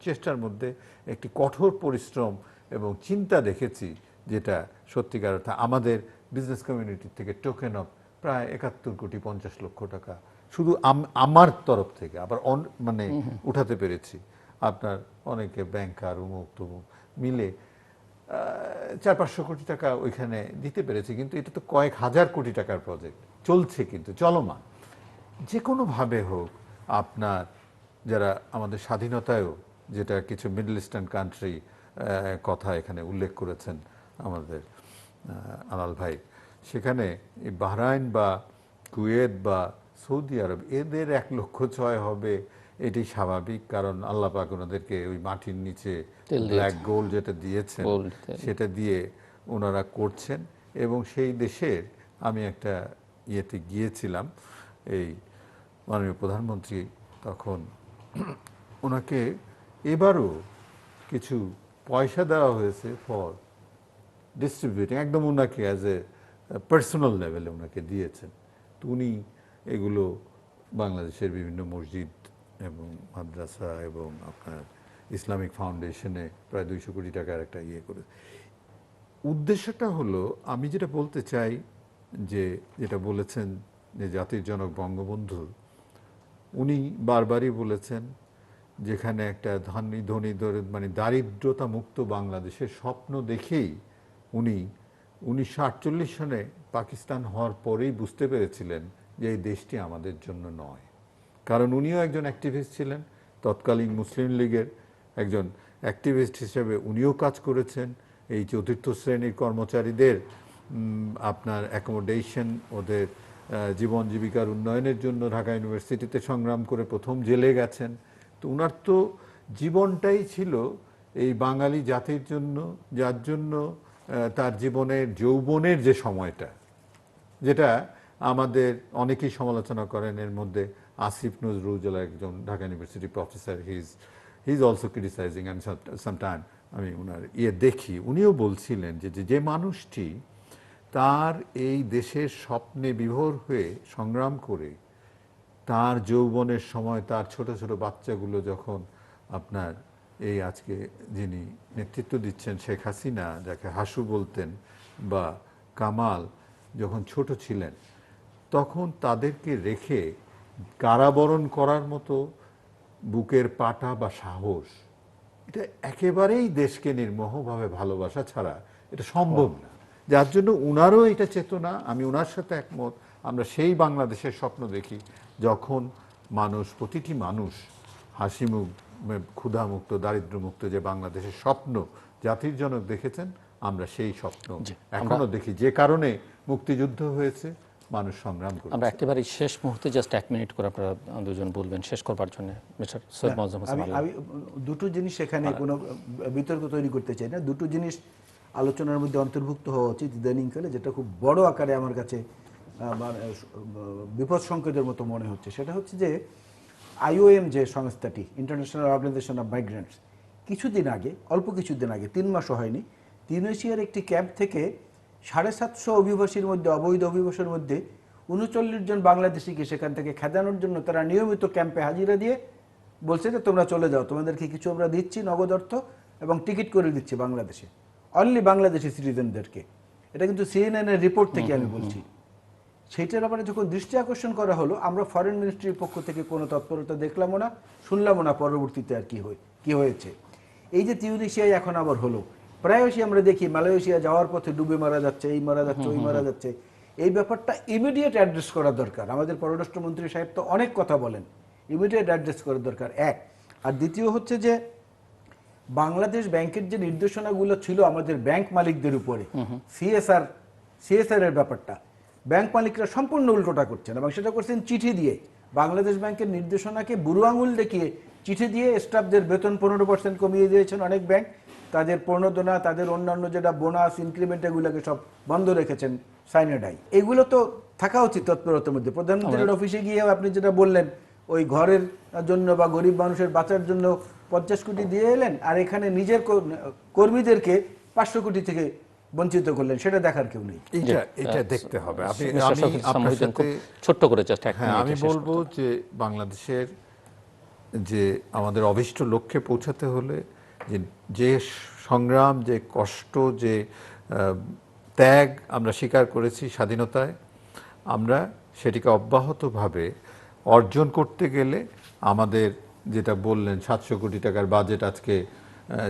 চেষ্টার মধ্যে একটি কঠোর পরিশ্রম এবং চিন্তা দেখেছি, যেটা সত্যিকার অর্থে আমাদের বিজনেস কমিউনিটি থেকে টোকেন অফ প্রায় 71,50,00,000 টাকা শুধু আমার তরফ থেকে আবার মানে উঠাতে পেরেছি। আপনার অনেকে ব্যাংকার, উমুক তুমুক মিলে 400-500 কোটি টাকা ওইখানে দিতে পেরেছি, কিন্তু এটা তো কয়েক হাজার কোটি টাকার প্রজেক্ট চলছে, কিন্তু চলমান। যে কোনোভাবে হোক, আপনার যারা আমাদের স্বাধীনতায়ও, যেটা কিছু মিডল ইস্টার্ন কান্ট্রি কথা এখানে উল্লেখ করেছেন আমাদের আলাল ভাই, সেখানে বাহরাইন বা কুয়েত বা সৌদি আরব, এদের 1,06,000 হবে, এটি স্বাভাবিক, কারণ আল্লাহ পাক ওনাদেরকে ওই মাটির নিচে ব্ল্যাক গোল্ড যেটা দিয়েছেন, সেটা দিয়ে ওনারা করছেন। এবং সেই দেশের আমি একটা ইয়েতে গিয়েছিলাম, এই মাননীয় প্রধানমন্ত্রী তখন, ওনাকে এবারও কিছু পয়সা দেওয়া হয়েছে ফর ডিস্ট্রিবিউটিং, একদম ওনাকে অ্যাজ এ পার্সোনাল লেভেলে ওনাকে দিয়েছেন। তো উনি এগুলো বাংলাদেশের বিভিন্ন মসজিদ এবং মাদ্রাসা এবং আপনার ইসলামিক ফাউন্ডেশনে প্রায় 200 কোটি টাকার একটা ইয়ে করে। উদ্দেশ্যটা হলো, আমি যেটা বলতে চাই, যে যেটা বলেছেন যে জাতির জনক বঙ্গবন্ধু, উনি বারবারই বলেছেন, যেখানে একটা ধনী মানে দারিদ্রতা মুক্ত বাংলাদেশের স্বপ্ন দেখেই উনি 1948 সনে পাকিস্তান হওয়ার পরেই বুঝতে পেরেছিলেন যে এই দেশটি আমাদের জন্য নয়। কারণ উনিও একজন অ্যাক্টিভিস্ট ছিলেন, তৎকালীন মুসলিম লীগের একজন অ্যাক্টিভিস্ট হিসেবে উনিও কাজ করেছেন। এই চতুর্থ শ্রেণীর কর্মচারীদের আপনার অ্যাকোমোডেশন, ওদের জীবন জীবিকার উন্নয়নের জন্য ঢাকা ইউনিভার্সিটিতে সংগ্রাম করে প্রথম জেলে গেছেন। তো উনার তো জীবনটাই ছিল এই বাঙালি জাতির জন্য, যার জন্য তার জীবনের যৌবনের যে সময়টা, যেটা আমাদের অনেকেই সমালোচনা করেন, এর মধ্যে আসিফ নজরুল একজন Dhaka university professor, he is also criticising, আমি সামটাইম আমি ওনার দেখি, উনিও বলছিলেন যে যে মানুষটি তার এই দেশের স্বপ্নে বিভোর হয়ে সংগ্রাম করে তার যৌবনের সময় তার ছোট ছোট বাচ্চাগুলো যখন আপনার এই আজকে যিনি নেতৃত্ব দিচ্ছেন শেখ হাসিনা, যাকে হাসু বলতেন, বা কামাল যখন ছোট ছিলেন, তখন তাদেরকে রেখে কারাবরণ করার মতো বুকের পাটা বা সাহস, এটা একেবারেই দেশকে নির্মোহভাবে ভালোবাসা ছাড়া এটা সম্ভব না। যার জন্য উনারও এটা চেতনা, আমি উনার সাথে একমত। আমরা সেই বাংলাদেশের স্বপ্ন দেখি যখন মানুষ, প্রতিটি মানুষ হাসিমুখ, ক্ষুধামুক্ত, দারিদ্র্যমুক্ত যে বাংলাদেশের স্বপ্ন জাতির জনক দেখেছেন, আমরা সেই স্বপ্ন এখনো দেখি, যে কারণে মুক্তিযুদ্ধ হয়েছে, মানুষ সংগ্রাম করে। আমরা একেবারে শেষ মুহূর্তে জাস্ট 1 মিনিট করে আপনারা দুজন বলবেন শেষ করবার জন্য। মিস্টার সৈয়দ মোয়াজ্জেম হোসেন আল্লাহ। আমি দুটো জিনিস এখানে কোনো বিতর্ক তৈরি করতে চাই না, দুটো জিনিস আলোচনার মধ্যে অন্তর্ভুক্ত হওয়া উচিত ইদানিংকালে, যেটা খুব বড় আকারে আমার কাছে বিপদ সংকেতের মতো মনে হচ্ছে। সেটা হচ্ছে যে IOM যে সংস্থাটি, ইন্টারন্যাশনাল অর্গানাইজেশন অফ মাইগ্রেন্টস, কিছুদিন আগে, অল্প কিছুদিন আগে, 3 মাসও হয়নি, তিউনিসিয়ার একটি ক্যাম্প থেকে 750 অভিবাসীর মধ্যে, অবৈধ অভিবাসীর মধ্যে 39 জন বাংলাদেশিকে সেখান থেকে খেদানোর জন্য তারা নিয়মিত ক্যাম্পে হাজিরা দিয়ে বলছে যে তোমরা চলে যাও, তোমাদেরকে কিছু আমরা দিচ্ছি নগদ অর্থ এবং টিকিট করে দিচ্ছি বাংলাদেশে, অনলি বাংলাদেশি সিটিজেনদেরকে। এটা কিন্তু CNN এর রিপোর্ট থেকে আমি বলছি। সেইটার ব্যাপারে যখন দৃষ্টি আকর্ষণ করা হলো, আমরা ফরেন মিনিস্ট্রির পক্ষ থেকে কোনো তৎপরতা দেখলামও না, শুনলামও না পরবর্তীতে আর কি হয়েছে। এই যে তিউনিসিয়ায় এখন আবার হলো, প্রায়শই আমরা দেখি মালয়েশিয়া যাওয়ার পথে ডুবে মারা যাচ্ছে, এই মারা যাচ্ছে, ওই মারা যাচ্ছে। এই ব্যাপারটা ইমিডিয়েট অ্যাড্রেস করা দরকার। আমাদের পররাষ্ট্রমন্ত্রী সাহেব তো অনেক কথা বলেন, ইমিডিয়েট অ্যাড্রেস করা দরকার, এক। আর দ্বিতীয় হচ্ছে যে বাংলাদেশ ব্যাংকের যে নির্দেশনাগুলো ছিল আমাদের ব্যাংক মালিকদের উপরে, সিএসআর এর ব্যাপারটা, ব্যাংক মালিকরা সম্পূর্ণ উল্টোটা করছেন, এবং সেটা করছেন চিঠি দিয়ে। বাংলাদেশ ব্যাংকের নির্দেশনাকে বুড়ো আঙুল দেখিয়ে চিঠি দিয়ে স্টাফদের বেতন 15% কমিয়ে দিয়েছেন অনেক ব্যাংক, তাদের প্রণোদনা, তাদের অন্যান্য যেটা বোনাস, ইনক্রিমেন্ট, এগুলোকে সব বন্ধ রেখেছেন সাইনেডাই। এগুলো তো থাকা উচিত তৎপরতার মধ্যে। প্রধানমন্ত্রীর অফিসে গিয়ে আপনি যেটা বললেন, ওই ঘরের জন্য বা গরিব মানুষের বাঁচার জন্য 50 কোটি দিয়ে এলেন, আর এখানে নিজের কর্মীদেরকে 500 কোটি থেকে বঞ্চিত করলেন, সেটা দেখার কেউ নেই। এটা দেখতে হবে। আমি আপনার সাথে ছোট্ট করে জাস্ট 1 মিনিট আমি বলবো যে বাংলাদেশের যে আমাদের অভিষ্ট লক্ষ্যে পৌঁছাতে হলে যে সংগ্রাম, যে কষ্ট, যে ত্যাগ আমরা স্বীকার করেছি স্বাধীনতায়, আমরা সেটিকে অব্যাহতভাবে অর্জন করতে গেলে আমাদের, যেটা বললেন 700 কোটি টাকার বাজেট, আজকে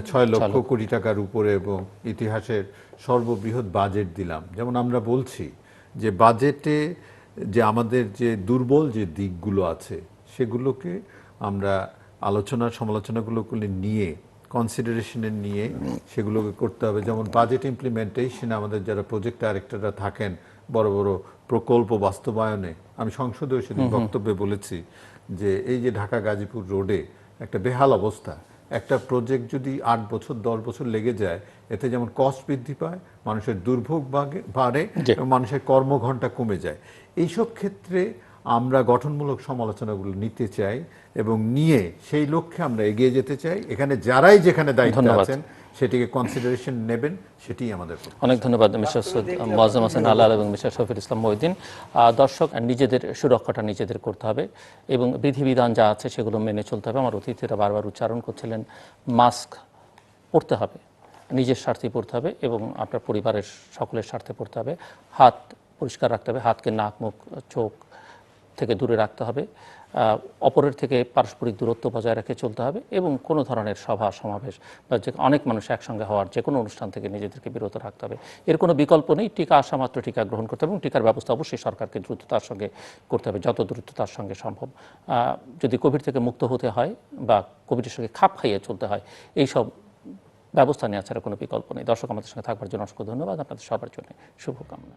6 লক্ষ কোটি টাকার উপরে, এবং ইতিহাসের সর্ববৃহৎ বাজেট দিলাম। যেমন আমরা বলছি যে বাজেটে যে আমাদের যে দুর্বল যে দিকগুলো আছে, সেগুলোকে আমরা সমালোচনাগুলোকে নিয়ে, কনসিডারেশনে নিয়ে সেগুলোকে করতে হবে। যেমন বাজেট ইমপ্লিমেন্টেশনে আমাদের যারা প্রজেক্ট ডাইরেক্টররা থাকেন, বড় বড় প্রকল্প বাস্তবায়নে, আমি সংসদেও সেদিন বক্তব্যে বলেছি যে এই যে ঢাকা গাজীপুর রোডে একটা বেহাল অবস্থা, একটা প্রজেক্ট যদি 8 বছর 10 বছর লেগে যায়, এতে যেমন কস্ট বৃদ্ধি পায়, মানুষের দুর্ভোগ বাড়ে এবং মানুষের কর্মঘণ্টা কমে যায়। এইসব ক্ষেত্রে আমরা গঠনমূলক সমালোচনাগুলো নিতে চাই এবং নিয়ে সেই লক্ষ্যে আমরা এগিয়ে যেতে চাই। এখানে যারাই যেখানে দায়িত্বে আছেন সেটিকে কনসিডারেশন নেবেন, সেটি আমাদের। অনেক ধন্যবাদ মিস্টার মোয়াজ্জেম হোসেন আলাল এবং মিস্টার শফিউল ইসলাম মহিউদ্দিন। দর্শক, নিজেদের সুরক্ষাটা নিজেদের করতে হবে এবং বিধিবিধান যা আছে সেগুলো মেনে চলতে হবে। আমার অতিথিরা বারবার উচ্চারণ করছিলেন, মাস্ক পরতে হবে, নিজের স্বার্থে পড়তে হবে এবং আপনার পরিবারের সকলের স্বার্থে পড়তে হবে। হাত পরিষ্কার রাখতে হবে, হাতকে নাক, মুখ, চোখ থেকে দূরে রাখতে হবে। অপরের থেকে পারস্পরিক দূরত্ব বজায় রেখে চলতে হবে এবং কোনো ধরনের সভা সমাবেশ বা অনেক মানুষ একসঙ্গে হওয়ার যে কোনো অনুষ্ঠান থেকে নিজেদেরকে বিরত রাখতে হবে। এর কোনো বিকল্প নেই। টিকা আসা মাত্র টিকা গ্রহণ করতে হবে এবং টিকার ব্যবস্থা অবশ্যই সরকারকে দ্রুততার সঙ্গে করতে হবে, যত দ্রুততার সঙ্গে সম্ভব। যদি কোভিড থেকে মুক্ত হতে হয় বা কোভিডের সঙ্গে খাপ খাইয়ে চলতে হয়, এইসব ব্যবস্থা নেওয়া ছাড়া কোনো বিকল্প নেই। দর্শক, আমাদের সঙ্গে থাকবার জন্য অসংখ্য ধন্যবাদ। আপনাদের সবার জন্য শুভকামনা।